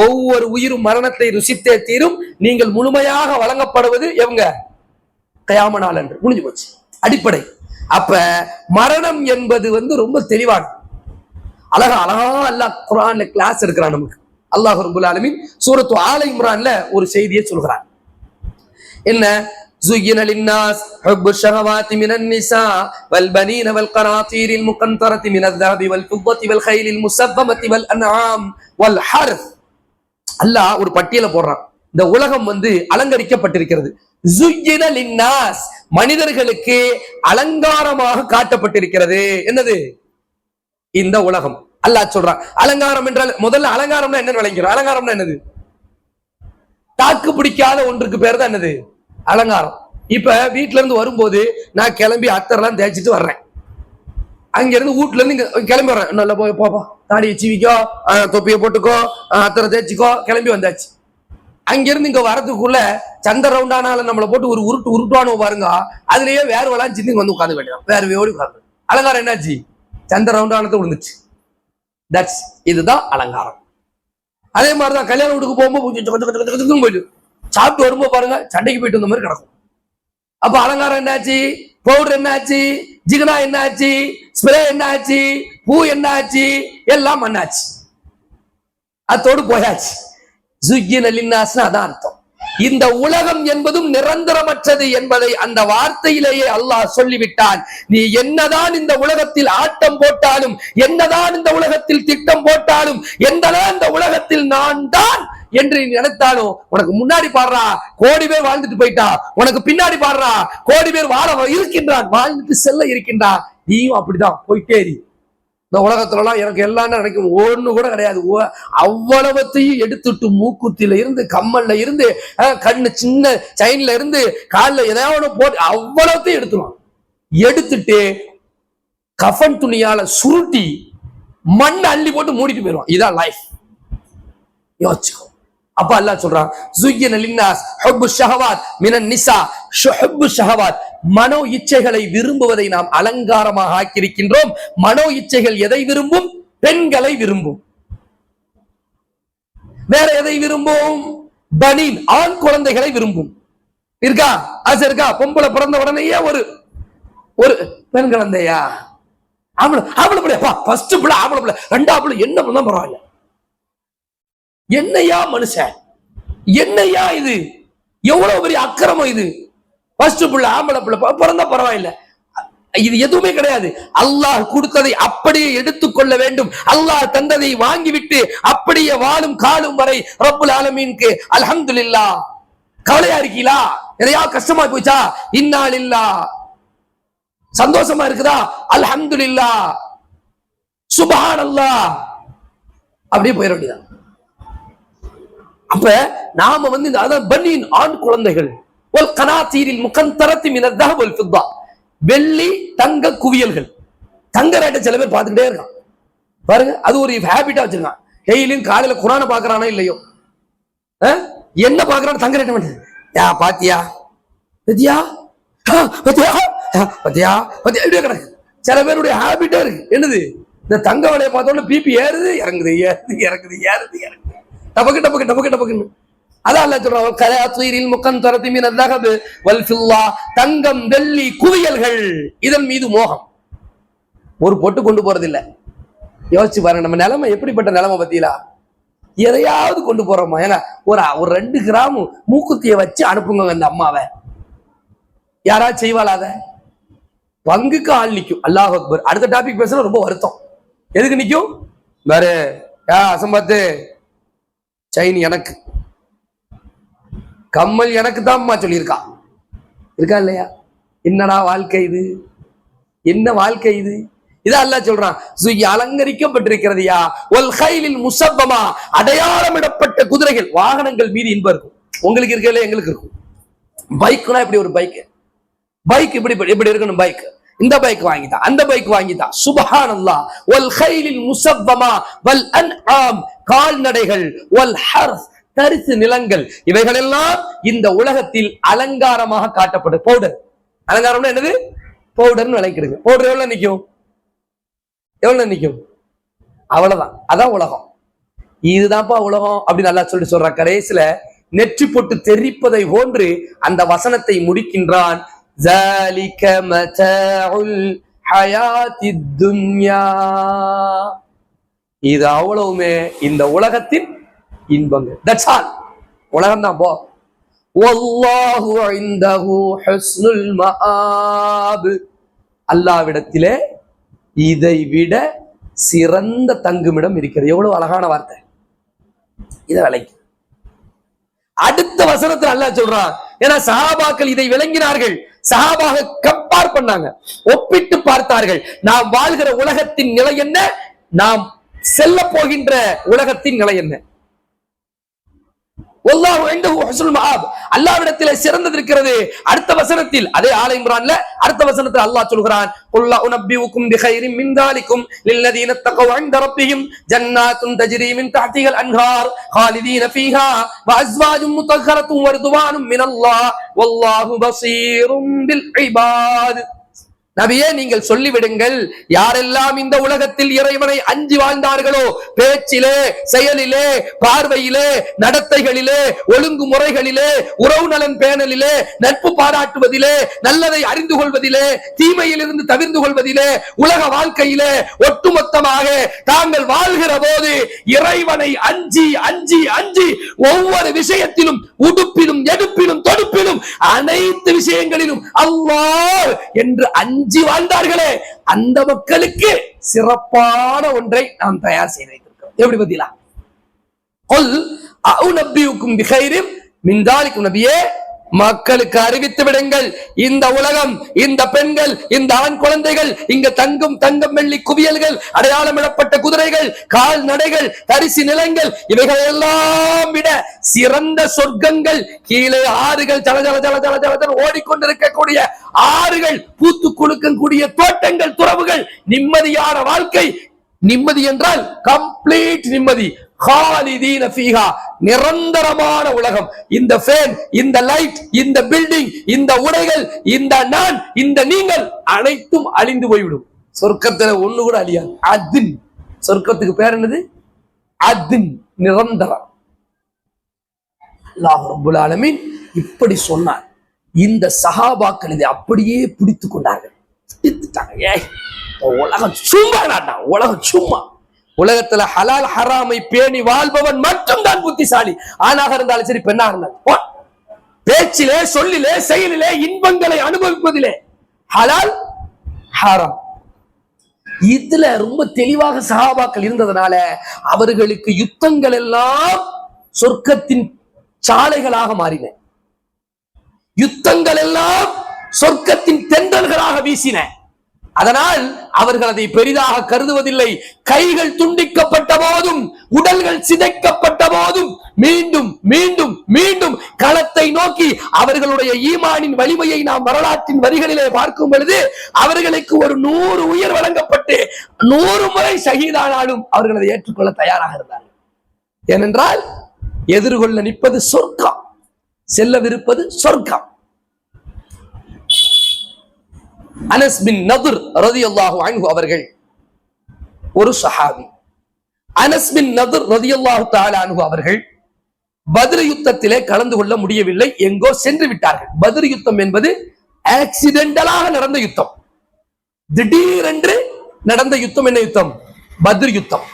ஒவ்வொரு உயிரும் மரணத்தை ருசித்தே தீரும். நீங்கள் முழுமையாக வழங்கப்படுவது எவங்க? கியாம நாள் அன்று. முடிஞ்சு போச்சு. அடிப்படை. அப்ப மரணம் என்பது ரொம்ப தெளிவான அழகா அல்லாஹ் குர்ஆன்ல கிளாஸ் எடுக்கிறான் நமக்கு. அல்லாஹ் ரப்பல் ஆலமீன் சூரத்து ஆல இம்ரான்ல ஒரு செய்தியை சொல்கிறான். என்ன? زين للناس حب الشهوات من النساء والبنين والقناطير المقنطرة من الذهب والفضة والخيل المسومة والأنعام والحرث. அல்லாஹ் ஒரு பட்டியலை போடுறான். இந்த உலகம் அலங்கரிக்கப்பட்டிருக்கிறது. زين للناس, மனிதர்களுக்கு அலங்காரமாக காட்டப்பட்டிருக்கிறது. என்னது? இந்த உலகம். அல்லாஹ் சொல்றான் அலங்காரம் என்றால், முதல்ல அலங்காரம்னா என்ன விளங்கிறோம்? அலங்காரம்னா என்னது? தாக்கு பிடிக்காத ஒன்றுக்கு பேர் தான் என்னது? அலங்காரம். இப்ப வீட்டுல இருந்து வரும்போது நான் கிளம்பி அத்தரெல்லாம் தேய்ச்சிட்டு வர்றேன். அங்க இருந்து வீட்டுல இருந்து கிளம்பி வர்றேன். நல்லா போப்பா, தாடியை சீவிக்கோ, தொப்பியை போட்டுக்கோ, அத்தரை தேய்ச்சிக்கோ, கிளம்பி வந்தாச்சு. அங்கிருந்து இங்க வரதுக்குள்ள சந்த ரவுண்டானால நம்மளை போட்டு ஒரு உருட்டுவானோ பாருங்க, அதுலயே வேர்வெல்லாம் சிந்தி உட்காந்து வேண்டியதான். வேர்வையோடு உட்காந்து. அலங்காரம் என்னாச்சு? சந்த ரவுண்டானத்தை விழுந்துச்சு. இதுதான் அலங்காரம். அதே மாதிரிதான் கல்யாண வீட்டுக்கு போகும்போது போயிட்டு சாப்பிட்டு வரும்போது பாருங்க சண்டைக்கு போயிட்டு வந்த மாதிரி கிடக்கும். அப்ப அலங்காரம் என்னாச்சு? பவுடர் என்னாச்சு? ஜிகனா என்னாச்சு? ஸ்ப்ரே என்னாச்சு? பூ என்னாச்சு? எல்லாம் மண்ணாச்சு. அத்தோடு போயாச்சு. ஜுய்யின லின்னாஸ்னா அதான் அர்த்தம். இந்த உலகம் என்பதும் நிரந்தரமற்றது என்பதை அந்த வார்த்தையிலேயே அல்லாஹ் சொல்லிவிட்டான். நீ என்னதான் இந்த உலகத்தில் ஆட்டம் போட்டாலும், என்னதான் இந்த உலகத்தில் திட்டம் போட்டாலும், என்னதான் இந்த உலகத்தில் நான் தான் என்று நீ நினைத்தாலும், உனக்கு முன்னாடி பாடுறா கோடி பேர் வாழ்ந்துட்டு போயிட்டா, உனக்கு பின்னாடி பாடுறா கோடி பேர் வாழ இருக்கின்றான், வாழ்ந்துட்டு செல்ல இருக்கின்றான். நீயும் அப்படிதான் போயிட்டே இரு. இந்த உலகத்துல எல்லாம் எனக்கு எல்லாம் நினைக்கும் ஒண்ணு கூட கிடையாது. அவ்வளவத்தையும் எடுத்துட்டு மூக்குத்தில இருந்து, கம்மல்ல இருந்து, கண்ணு சின்ன செயின்ல இருந்து, காலில் ஏதாவது போட்டு அவ்வளவத்தையும் எடுத்துருவான். எடுத்துட்டு கஃன் துணியால சுருட்டி மண் அள்ளி போட்டு மூடிட்டு போயிடுவான். இதான் லைஃப். யோசிச்சுக்கோ. அப்ப அல்லாஹ் சொல்றான், زُيِّنَ لِلنَّاسِ حُبُّ الشَّهَوَاتِ مِنَ النِّسَاءِ حُبُّ الشَّهَوَاتِ. மனோ இச்சைகளை விரும்புவதை நாம் அலங்காரமாக ஆக்கியிருக்கின்றோம். மனோ இச்சைகள் எதை விரும்பும்? பெண்களை விரும்பும். வேற எதை விரும்பும்? பனீன், ஆண் குழந்தைகளை விரும்பும். இருக்கா? ஆசை இருக்கா? பொம்பளை பிறந்த உடனேயே ஒரு ஒரு பெண் குழந்தையா? ஆம்பளை பிள்ளைப்பா, ஃபர்ஸ்ட் பிள்ளை ஆம்பளை பிள்ளை, ரெண்டாவது பிள்ளை என்ன பண்ணா பரவாயில்ல. என்னையா மனுஷன், என்னையா இது? எவ்வளவு பெரிய அக்கிரமம் இது! ஃபர்ஸ்ட் பிள்ளை ஆம்பளை பிள்ளை பிறந்தா பரவாயில்ல. இது எதுவுமே கிடையாது. அல்லாஹ் கொடுத்ததை அப்படியே எடுத்துக்கொள்ள வேண்டும். அல்லாஹ் தந்ததை வாங்கிவிட்டு அப்படியே வாழும் காலும் வரை ரப்புல் ஆலமீனுக்கு அல்ஹம்துலில்லாஹ். கவலையா இருக்கீங்களா? எதையா கஷ்டமா போச்சா? இன்னா லில்லாஹ். சந்தோஷமா இருக்குதா? அல்ஹம்துலில்லாஹ், சுப்ஹானல்லாஹ். அப்படியே போயிட வேண்டியதான். அப்ப நாம இந்த அதான் பனியின் ஆண் குழந்தைகள், வல் கனாத்தீரில் முகந்தரத்தி மினல் தஹப் வல் ஃபித்தா, வெள்ளி தங்க குவியல்கள். தங்க ரேட்டை சில பேர் பார்த்துக்கிட்டே இருக்கான் பாருங்க. அது ஒரு ஹேபிட்டா வச்சிருக்கான். டெய்லியும் காலையில குரானை பாக்குறானா இல்லையோ, என்ன பாக்குறான்? தங்க ரேட்டை மட்டும். யா பாத்தியா பத்தியா பத்தியா பத்தியா பத்தியா இப்படியே கிடக்கு. சில பேருடைய ஹேபிட்டா இருக்கு. என்னது? இந்த தங்க விலையை பார்த்தோம்னா பிபி ஏறுது இறங்குது, ஏறுது இறங்குது, ஏறுது இறங்குது, டபக்கு டபக்கு டபக்கு டபக்குன்னு. அதான் அல்லாஹ் சொல்றான், கலாத்தீரில் முகந்தரத்தி மினல் தஹப் வல் ஃபில்லா, தங்கம் வெள்ளி குவியல்கள், இதன் மீது மோகம். ஒரு பொட்டு கொண்டு போறது இல்ல. யோசிச்சு பாருங்க நம்ம நிலைமை எப்படிப்பட்ட நிலைமை பத்தியா? எதையாவது கொண்டு போறோமா? ஏன்னா ஒரு 2 கிராம் மூக்குத்திய வச்சு அனுப்புங்க அந்த அம்மாவை. யாராவது செய்வாளா? அத பங்குக்கு ஆள் நிக்கும். அல்லாஹ் அக்பர். அடுத்த டாபிக் பேசுறது ரொம்ப வருத்தம். எதுக்கு நிக்கும் பாரு? அசம்பாத்து செயின் எனக்கு, கம்மல் எனக்கு தான் அம்மா சொல்லியிருக்கா. இருக்கா இல்லையா? என்னடா வாழ்க்கை இது? என்ன வாழ்க்கை இது? இதான் அல்லாஹ் சொல்றான், அலங்கரிக்கப்பட்டிருக்கிறதையா ஒல் கைலில் முசப்பமா, அடையாளமிடப்பட்ட குதிரைகள், வாகனங்கள் மீது இன்பம் இருக்கும். உங்களுக்கு இருக்கல, எங்களுக்கு இருக்கும். பைக்னா இப்படி ஒரு பைக், பைக் இப்படி இப்படி இருக்கணும். பைக், இந்த பைக் வாங்கிட்டா, அந்த பைக் வாங்கிட்டா. சுப்ஹானல்லாஹ். வல் கைலில் முசப்பமா வல் அன்ஆம், கால்நடைகள், வல் ஹர்ஸ், தரிசு நிலங்கள், இவைகள் எல்லாம் இந்த உலகத்தில் அலங்காரமாக காட்டப்படும். பவுடர் அலங்காரம்னா என்னது? பவுடர்னு விளக்கிடுங்க. பவுடர் எவ்வளவு நிக்கும்? எவ்வளவு நிக்கும்? அவ்வளவுதான். அதான் உலகம். இதுதான்ப்பா உலகம் அப்படின்னு நல்லா சொல்ற. கடைசியில நெற்றி போட்டு தெரிப்பதை போன்று அந்த வசனத்தை முடிக்கின்றான். ஸாலிக மதாஉல் ஹயாத்தித் துன்யா, இது அவ்வளவுமே இந்த உலகத்தின் இன்பங்கள். That's all. உலகம் தான் போ. வல்லாஹு இன்தஹு ஹுஸ்னுல் மஆப், அல்லாஹ்விடத்திலே இதை விட சிறந்த தங்குமிடம் இருக்கிறது. எவ்வளவு அழகான வார்த்தை! இதை விளக்கி அடுத்த வசனத்தில் அல்லாஹ் சொல்றான். ஏன்னா சஹாபாக்கள் இதை விளங்கினார்கள். சஹாபாக கம்பேர் பண்ணாங்க, ஒப்பிட்டு பார்த்தார்கள். நாம் வாழ்கிற உலகத்தின் நிலை என்ன, நாம் செல்ல போகின்ற உலகத்தின் நிலை என்ன. வல்லாஹு இன்தஹு ஹுஸ்னுல் மஆப், அல்லாஹ்விடத்திலே சிறந்தது இருக்கிறது. அடுத்த வசனத்தில், அதே ஆல இம்ரான்ல அடுத்த வசனத்தில் அல்லாஹ் சொல்கிறான், குல் உனப்பியுக்கும் பிகைரின் மின் தாலிகும் லில்லதீன தகவ் இன்த ரப்பிஹிம் ஜன்னாத்துன் தஜ்ரி மின் தஹ்திஹல் அன்ஹார் காலிதீன ஃபீஹா வ அஸ்வாஜும் முத்தஹ்ஹரத்தும் வ ரிதுவானும் மினல்லாஹ் வல்லாஹு பஸீரும் பில் இபாத். நபியே, நீங்கள் சொல்லிவிடுங்கள், யாரெல்லாம் இந்த உலகத்தில் இறைவனை அஞ்சி வாழ்ந்தார்களோ, பேச்சிலே, செயலிலே, பார்வையிலே, நடத்தைகளிலே, ஒழுங்குமுறைகளிலே, உறவு நலன் பேணலிலே, நட்பு பாராட்டுவதிலே, நல்லதை அறிந்து கொள்வதிலே, தீமையிலிருந்து தவிர்ந்து கொள்வதிலே, உலக வாழ்க்கையிலே ஒட்டுமொத்தமாக தாங்கள் வாழ்கிற போது இறைவனை அஞ்சி அஞ்சி அஞ்சி ஒவ்வொரு விஷயத்திலும், உடுப்பிலும், எடுப்பிலும், தொடுப்பிலும், அனைத்து விஷயங்களிலும் அல்லாஹ் என்று அஞ்சி வாழ்ந்தார்களே, அந்த மக்களுக்கு சிறப்பான ஒன்றை நாம் தயார் செய்து வைத்திருக்கிறோம். எப்படி பத்திலா? குல் அஉனப்பியுக்கும் பிகைரின் மின் தாலிகும், நபியே மக்களுக்கு அறிவித்து விடுங்கள், இந்த உலகம், இந்த பெண்கள், இந்த ஆண் குழந்தைகள், இங்க தங்கம் வெள்ளி குவியல்கள், அடையாளமிடப்பட்ட குதிரைகள், கால்நடைகள், தரிசு நிலங்கள், இவைகள் எல்லாம் விட சிறந்த சொர்க்கங்கள், கீழே ஆறுகள் ஜல ஜல ஜல ஜல ஜல ஓடிக்கொண்டிருக்கக்கூடிய ஆறுகள், பூத்து குலுக்கக்கூடிய தோட்டங்கள், துறவுகள், நிம்மதியான வாழ்க்கை. நிம்மதி என்றால் கம்ப்ளீட் நிம்மதி. காலிதீன ஃபீஹா, நிரந்தரமான உலகம். இந்த ஃபேன், இந்த லைட், இந்த பில்டிங், இந்த உடைகள், இந்த நான், இந்த நீங்கள் அனைத்தும் அழிந்து போய்விடும். சொர்க்கத்துல ஒண்ணு கூட அழியாது. அதின், சொர்க்கத்துக்கு பேர் என்னது? அதின், நிரந்தரம். அல்லாஹ் ரப்புல் ஆலமீன் இப்படி சொன்னார். இந்த சஹாபாக்கள் இதை அப்படியே பிடித்து கொண்டார்கள். உலகம் சும்மா, உலகம் சும்மா. உலகத்துல ஹலால் ஹராமை பேணி வாழ்பவன் மட்டும் தான் புத்திசாலி. ஆணாக இருந்தாலும் சரி, பெண்ணாக இருந்தாலும். பேச்சிலே, சொல்லிலே, செயலிலே, இன்பங்களை அனுபவிப்பதிலே ஹலால் ஹராம் இதுல ரொம்ப தெளிவாக சஹாபாக்கள் இருந்ததுனால அவர்களுக்கு யுத்தங்கள் எல்லாம் சொர்க்கத்தின் சாலைகளாக மாறின. யுத்தங்கள் எல்லாம் சொர்க்கத்தின் தென்றல்களாக வீசின. அதனால் அவர்கள் அதை பெரிதாக கருதுவதில்லை. கைகள் துண்டிக்கப்பட்ட போதும், உடல்கள் சிதைக்கப்பட்ட போதும் மீண்டும் மீண்டும் மீண்டும் களத்தை நோக்கி அவர்களுடைய ஈமானின் வலிமையை நாம் வரலாற்றின் வரிகளிலே பார்க்கும் பொழுது அவர்களுக்கு ஒரு 100 உயிர் வழங்கப்பட்டு 100 முறை ஷஹீதானாலும் அவர்கள் அதை ஏற்றுக்கொள்ள தயாராக இருந்தார்கள். ஏனென்றால் எதிர்கொள்ள நிற்பது சொர்க்கம், செல்லவிருப்பது சொர்க்கம். அனஸ் பின் நதுர் ரலியல்லாஹு அன்ஹு அவர்கள் ஒரு சஹாபி. அனஸ் பின் நதுர் ரலியல்லாஹு தஆலா அன்ஹு அவர்கள் பத்ர் யுத்தத்திலே கலந்து கொள்ள முடியவில்லை, எங்கோ சென்று விட்டார்கள். பத்ர் யுத்தம் என்பது ஆக்சிடென்டலாக நடந்த யுத்தம். திடீரென்று நடந்த யுத்தம். என்ன யுத்தம்? பத்ர் யுத்தம்.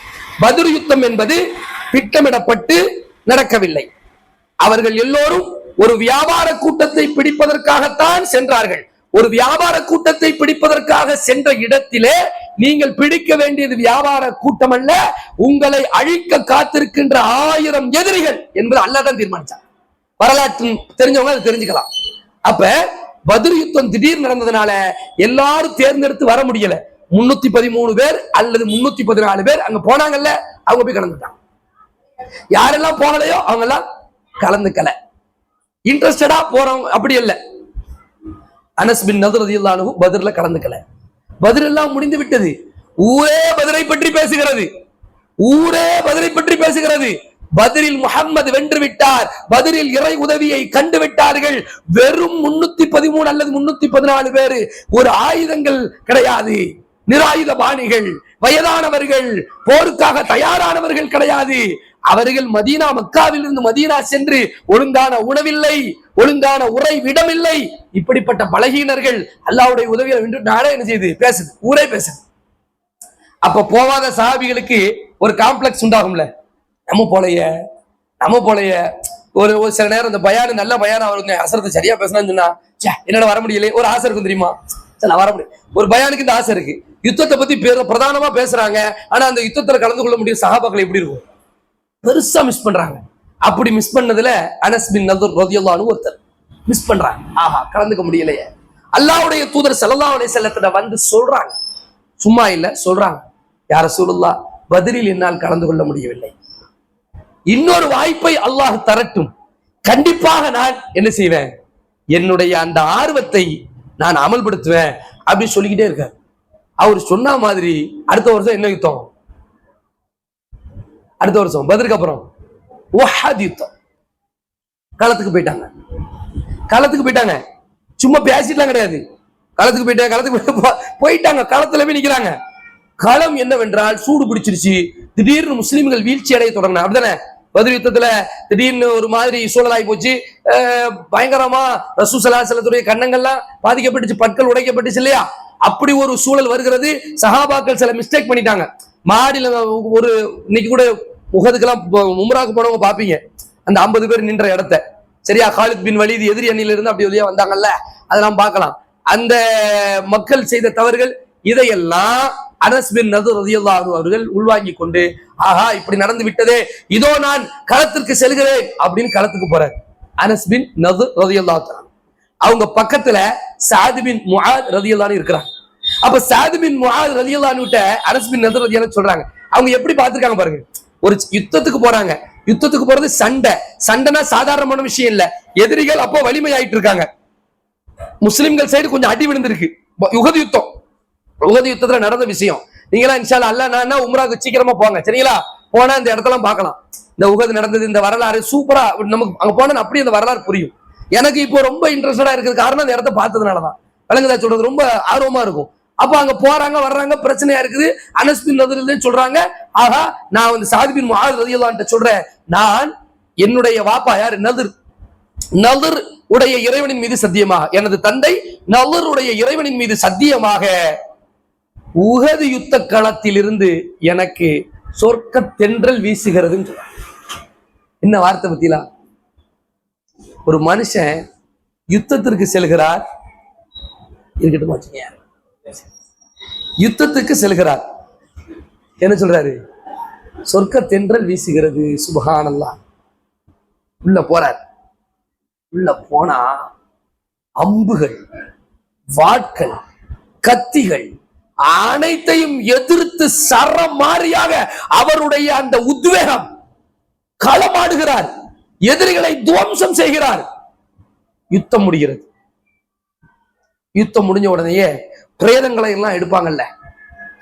பத்ர் யுத்தம் என்பது திட்டமிடப்பட்டு நடக்கவில்லை. அவர்கள் எல்லோரும் ஒரு வியாபார கூட்டத்தை பிடிப்பதற்காகத்தான் சென்றார்கள். ஒரு வியாபார கூட்டத்தை பிடிப்பதற்காக சென்ற இடத்திலே நீங்கள் பிடிக்க வேண்டியது வியாபார கூட்டம் அல்ல, உங்களை அழிக்க காத்திருக்கின்ற 1000 எதிரிகள் என்பது அல்லாஹ் தான் தீர்மானிச்சார். வரலாற்று தெரிஞ்சவங்க அதை தெரிஞ்சுக்கலாம். அப்ப பத்ர் யுத்தம் திடீர் நடந்ததுனால எல்லாரும் தேர்ந்தெடுத்து வர முடியல. 313 பேர் அல்லது 314 பேர் அங்க போனாங்கல்ல, அவங்க போய் கலந்துட்டாங்க. யாரெல்லாம் போகலையோ அவங்க எல்லாம் கலந்துக்கல. இன்ட்ரெஸ்டடா போறவங்க அப்படி இல்ல. அனஸ் பின் நதுர் ரலியல்லாஹு அன்ஹு பத்ர்ல கலந்துக்கல. பத்ர் எல்லாம் முடிந்து விட்டது. ஊரே பத்ரை பற்றி பேசுகிறது. ஊரே பத்ரை பற்றி பேசுகிறது. பத்ரில் முஹம்மது வென்று விட்டார், பத்ரில் இறை உதவியை கண்டு விட்டார்கள். வெறும் 313 அல்லது 314 பேரு. ஒரு ஆயுதங்கள் கிடையாது, நிராயுத பாணிகள், வயதானவர்கள், போருக்காக தயாரானவர்கள் கிடையாது. அவர்கள் மதீனா, மக்காவில் இருந்து மதீனா சென்று ஒழுங்கான உணவில்லை, ஒழுங்கான உரை விடமில்லை. இப்படிப்பட்ட பலகீனர்கள் அல்லாஹ்வுடைய உதவியை வென்று நாடே என்ன செய்யுது? பேசுது, ஊரே பேசுது. அப்ப போவாத சஹாபிகளுக்கு ஒரு காம்ப்ளெக்ஸ் உண்டாகும்ல. நம்ம போலைய ஒரு சில நேரம் இந்த பயானு நல்ல பயானம் அவருங்க அசரத்தை சரியா பேசணும்னு சொன்னா என்னோட வர முடியல ஒரு ஆசை இருக்கும் தெரியுமா? சரி வர முடியும். ஒரு பயானுக்கு இந்த ஆசை இருக்கு. யுத்தத்தை பத்தி பிரதானமா பேசுறாங்க, ஆனா அந்த யுத்தத்துல கலந்து கொள்ள முடியும் சஹாபாக்கள் எப்படி இருக்கும்? பெருசா மிஸ் பண்றாங்க. அப்படி மிஸ் பண்ணதுல அனஸ் பின் நதுர் ரலியல்லாஹு அன்ஹு ஒருத்தர் மிஸ் பண்றாங்க. ஆஹா, கலந்துக்க முடியலையே. அல்லாஹ்வுடைய தூதர் ஸல்லல்லாஹு அலைஹி வஸல்லம் வந்து சொல்றாங்க, சும்மா இல்ல சொல்றாங்க, யா ரசூலுல்லாஹ், பத்ரில் என்னால் கலந்து கொள்ள முடியவில்லை, இன்னொரு வாய்ப்பை அல்லாஹ் தரட்டும், கண்டிப்பாக நான் என்ன செய்வேன், என்னுடைய அந்த ஆர்வத்தை நான் அமல்படுத்துவேன் அப்படின்னு சொல்லிக்கிட்டே இருக்கார். அவர் சொன்ன மாதிரி அடுத்த வருஷம் என்ன யுத்தம்? அடுத்த வருஷம் பத்ருக்கு அப்புறம் உஹத் யுத்தம். களத்துக்கு போயிட்டாங்க. சும்மா பேசிட்டுலாம் கிடையாது. களத்துக்கு போயிட்டாங்க. களத்துல போய் நிக்கிறாங்க. களம் என்னவென்றால் சூடு பிடிச்சிருச்சு. திடீர்னு முஸ்லிம்கள் வீழ்ச்சி அடைய தொடங்கின. அப்படிதானே? பத்ர் யுத்தத்துல திடீர்னு ஒரு மாதிரி சூழலாகி போச்சு. பயங்கரமா ரசூல் ஸல்லல்லாஹு அலைஹி வஸல்லம் கண்ணங்கள்லாம் பாதிக்கப்பட்டுச்சு, பற்கள் உடைக்கப்பட்டுச்சு இல்லையா? அப்படி ஒரு சூழல் வருகிறது. சஹாபாக்கள் சில மிஸ்டேக் பண்ணிட்டாங்க. மாடியில ஒரு இன்னைக்கு கூட உஹதுக்கெல்லாம் உம்ராக்கு போனவங்க பாப்பீங்க, அந்த 50 பேர் நின்ற இடத்த, சரியா? காலித் பின் வலீத் எதிரி அணியில இருந்து அப்படி வெளியே வந்தாங்கல்ல, அதெல்லாம் பார்க்கலாம். அந்த மக்கள் செய்த தவறுகள் இதையெல்லாம் அனஸ் பின் நதுர் ரலியல்லாஹு அன்ஹு அவர்கள் உள்வாங்கி கொண்டு, ஆஹா இப்படி நடந்து விட்டதே, இதோ நான் களத்திற்கு செல்கிறேன் அப்படின்னு களத்துக்கு போறார் அனஸ் பின் நதுர் ரலியல்லாஹு அன்ஹு. அவங்க பக்கத்துல சாத் பின் முஆத் ரலியல்லாஹு அன்ஹு இருக்கிறாங்க. அப்ப சாத் பின் முஆத் ரலியல்லாஹு அன்ஹு கிட்ட அனஸ் பின் நதுர் ரலியல்லாஹு அன்ஹு சொல்றாங்க, அவங்க எப்படி பார்த்திருக்காங்க பாருங்க. ஒரு யுத்தத்துக்கு போறாங்க, யுத்தத்துக்கு போறது சண்டைனா சாதாரணமான விஷயம் இல்ல. எதிரிகள் அப்போ வலிமையாயிட்டு இருக்காங்க. முஸ்லிம்கள் சைடு கொஞ்சம் அடி விழுந்திருக்கு. உஹது யுத்தத்துல நடந்த விஷயம். நீங்களா இன்ஷா அல்லாஹ் நான் உம்ராக்கு சீக்கிரமா போங்க, சரிங்களா? போனா இந்த இடத்தெல்லாம் பார்க்கலாம். இந்த உஹது நடந்தது, இந்த வரலாறு சூப்பரா நமக்கு அங்க போனா அப்படியே அந்த வரலாறு புரியும். எனக்கு இப்போ ரொம்ப இன்ட்ரெஸ்டடா இருக்கிறது காரணம் அந்த இடத்த பார்த்ததுனாலதான். விளங்குதா சொல்றது? ரொம்ப ஆர்வமா இருக்கும். அப்ப அங்க போறாங்க வர்றாங்க, பிரச்சனையா இருக்குது. அனஸ் பின் நதுர் சொல்றாங்க, ஆஹா நான் வந்து சாத் பின் முஆத் ரலியல்லாஹு அன்ஹு சொல்றேன், நான் என்னுடைய வாப்பா யாரு நதுர், நலர் உடைய இறைவனின் மீது சத்தியமாக, எனது தந்தை நலருடைய இறைவனின் மீது சத்தியமாக, உஹது யுத்த களத்தில் இருந்து எனக்கு சொர்க்க தென்றல் வீசுகிறது. என்ன வார்த்தை பத்திலா? ஒரு மனுஷன் யுத்தத்திற்கு செல்கிறார், இருக்கட்டும் வச்சுங்க, யுத்தத்துக்கு செல்கிறார், என்ன சொல்றாரு? சொர்க்க தென்றல் வீசுகிறது. சுப்ஹானல்லாஹ். உள்ள போறார். உள்ள போனா அம்புகள், வாட்கள், கத்திகள் அனைத்தையும் எதிர்த்து சரமாரியாக அவருடைய அந்த உத்வேகம், களமாடுகிறார், எதிரிகளை துவம்சம் செய்கிறார். யுத்தம் முடிகிறது. யுத்தம் முடிஞ்ச உடனேயே பிரேதங்களை எல்லாம் எடுப்பாங்கல்ல,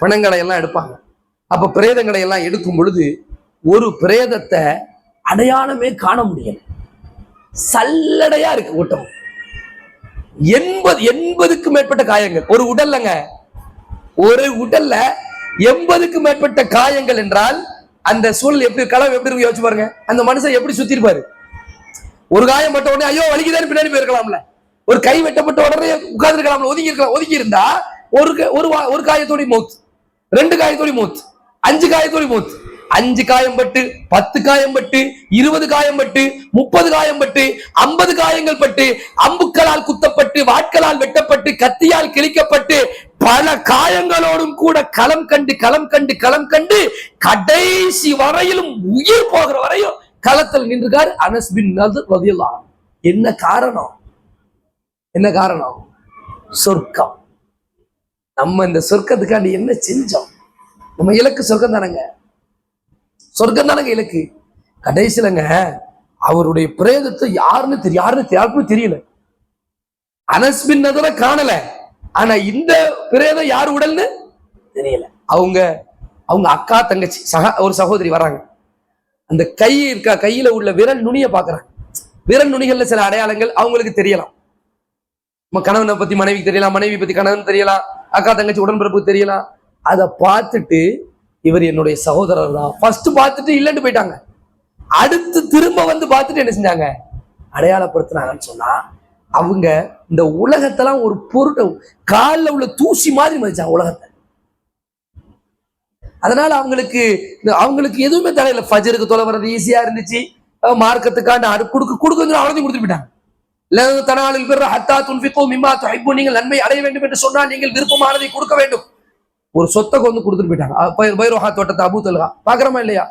பிணங்களை எல்லாம் எடுப்பாங்க. அப்ப பிரேதங்களை எல்லாம் எடுக்கும் பொழுது ஒரு பிரேதத்தை அடையாளமே காண முடியல, சல்லடையா இருக்கு கூட்டம். 80க்கு மேற்பட்ட காயங்கள் ஒரு உடல்லங்க, ஒரு உடல்ல 80க்கு மேற்பட்ட காயங்கள் என்றால் அந்த சூழல் எப்படி, களம் எப்படி இருக்கு யோசிச்சு பாருங்க. அந்த மனுஷன் எப்படி சுத்தி இருப்பாரு? ஒரு காயம் பட்ட உடனே ஐயோ வலிக்குதான்னு பின்னாடி போயிருக்கலாம்ல, ஒரு கை வெட்டப்பட்ட உடனே உட்கார்ந்து இருக்கலாம்ல, ஒதுங்கி இருக்கலாம். ஒதுங்கி இருந்தா ஒரு காயத்தோடி மூத்து, 2 காயத்தோடி மூத்து, 5 காயத்தோடி மூத்து, 5 காயம் பட்டு, 10 காயம் பட்டு, 20 காயம் பட்டு, 30 காயம் பட்டு, 50 காயங்கள் பட்டு, அம்புக்களால் குத்தப்பட்டு, வாட்களால் வெட்டப்பட்டு, கத்தியால் கிழிக்கப்பட்டு, பல காயங்களோடும் கூட களம் கண்டு கடைசி வரையிலும், உயிர் போகிற வரையும் களத்தில் நின்றுகார் அனஸ் பின் நதர் ரலியல்லாஹு அன்ஹு. என்ன காரணம்? என்ன காரணம்? சொர்க்கம். நம்ம இந்த சொர்க்கத்துக்காண்டி என்ன செஞ்சோம்? நம்ம இலக்கு சொர்க்கம் தானங்க, சொர்க்கம் தானங்க இலக்கு. கடைசியிலங்க அவருடைய பிரேதத்தை யாருன்னு தெரியல. அனஸ் பின் நதரை காணல, ஆனா இந்த பிரேதம் யார் உடல்னு தெரியல. அவங்க அக்கா தங்கச்சி ஒரு சகோதரி வர்றாங்க. அந்த கையில உள்ள விரல் நுனிய பாக்குறாங்க. விரல் நுனிகள்ல சில அடையாளங்கள் அவங்களுக்கு தெரியலாம். கணவனை பத்தி மனைவிக்கு தெரியலாம், மனைவி பத்தி கணவன் தெரியலாம், அக்கா தங்கச்சி உடன்பிறப்பு தெரியலாம். அதை பார்த்துட்டு இவர் என்னுடைய சகோதரர் தான் ஃபர்ஸ்ட் பார்த்துட்டு இல்லைன்னு போயிட்டாங்க. அடுத்து திரும்ப வந்து பார்த்துட்டு என்ன செஞ்சாங்க? அடையாளப்படுத்தினாங்கன்னு சொன்னா அவங்க இந்த உலகத்தெல்லாம் ஒரு பொருட்டை காலில் உள்ள தூசி மாதிரி மதிச்சாங்க உலகத்தை. அதனால அவங்களுக்கு எதுவுமே தடையில. ஃபஜருக்கு தொலை வர்றது ஈஸியா இருந்துச்சு, மார்க்கத்துக்கான கொடுக்க அவ்வளோதையும் கொடுத்துட்டு போயிட்டாங்க. நீங்கள் நன்மை அடைய வேண்டும் என்று சொன்னால் நீங்கள் விருப்பமானதை கொடுக்க வேண்டும். ஒரு சொத்தை கொண்டு கொடுத்துட்டு போயிட்டாங்க. பைரோஹா தோட்டத்தை அபூ தல்ஹா பாக்குறோமா இல்லையா?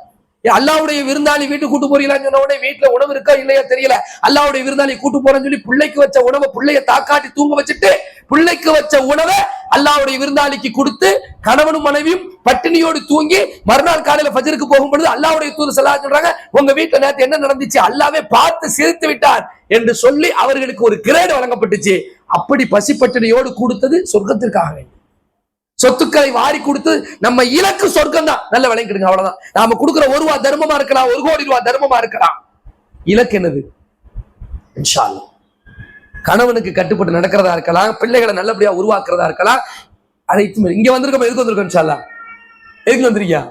அல்லாவுடைய விருந்தாளி வீட்டுக்கு கூட்டு போறீங்களான்னு சொன்ன உடனே வீட்டுல உணவு இருக்கா இல்லையா தெரியல. அல்லாவுடைய விருந்தாளி கூட்டு போறேன்னு சொல்லி பிள்ளைக்கு வச்ச உணவை பிள்ளைய தாக்காட்டி தூங்க வச்சுட்டு பிள்ளைக்கு வச்ச உணவை அல்லாவுடைய விருந்தாளிக்கு கொடுத்து கணவனும் மனைவியும் பட்டினியோடு தூங்கி மறுநாள் காலையில ஃபஜ்ருக்கு போகும்பொழுது அல்லாவுடைய தூதர் ஸல்லல்லாஹு அலைஹி வஸல்லம் சொல்றாங்க, உங்க வீட்டுல நேத்து என்ன நடந்துச்சு? அல்லாவே பார்த்து சிரித்து விட்டார் என்று சொல்லி அவர்களுக்கு ஒரு கிரேடு வழங்கப்பட்டுச்சு. அப்படி பசி பட்டினியோடு கொடுத்தது சொர்க்கத்திற்காக. சொத்துக்களை வாரி கொடுத்து நம்ம இலக்கு சொர்க்கம் தான். நல்ல விளங்கிடுங்க. அவ்வளவுதான். நாம கொடுக்கிற 1 ரூபா தர்மமா இருக்கலாம், 1 கோடி ரூபாய் தர்மமா இருக்கலாம். இலக்கு என்னது? இன்ஷா அல்லாஹ் கணவனுக்கு கட்டுப்பட்டு நடக்கிறதா இருக்கலாம், பிள்ளைகளை நல்லபடியா உருவாக்குறதா இருக்கலாம். அனைத்தும் இங்க வந்திருக்கோம். எதுக்கு வந்திருக்கோம்? இன்ஷா அல்லாஹ் எதுக்கு வந்திருக்கியா?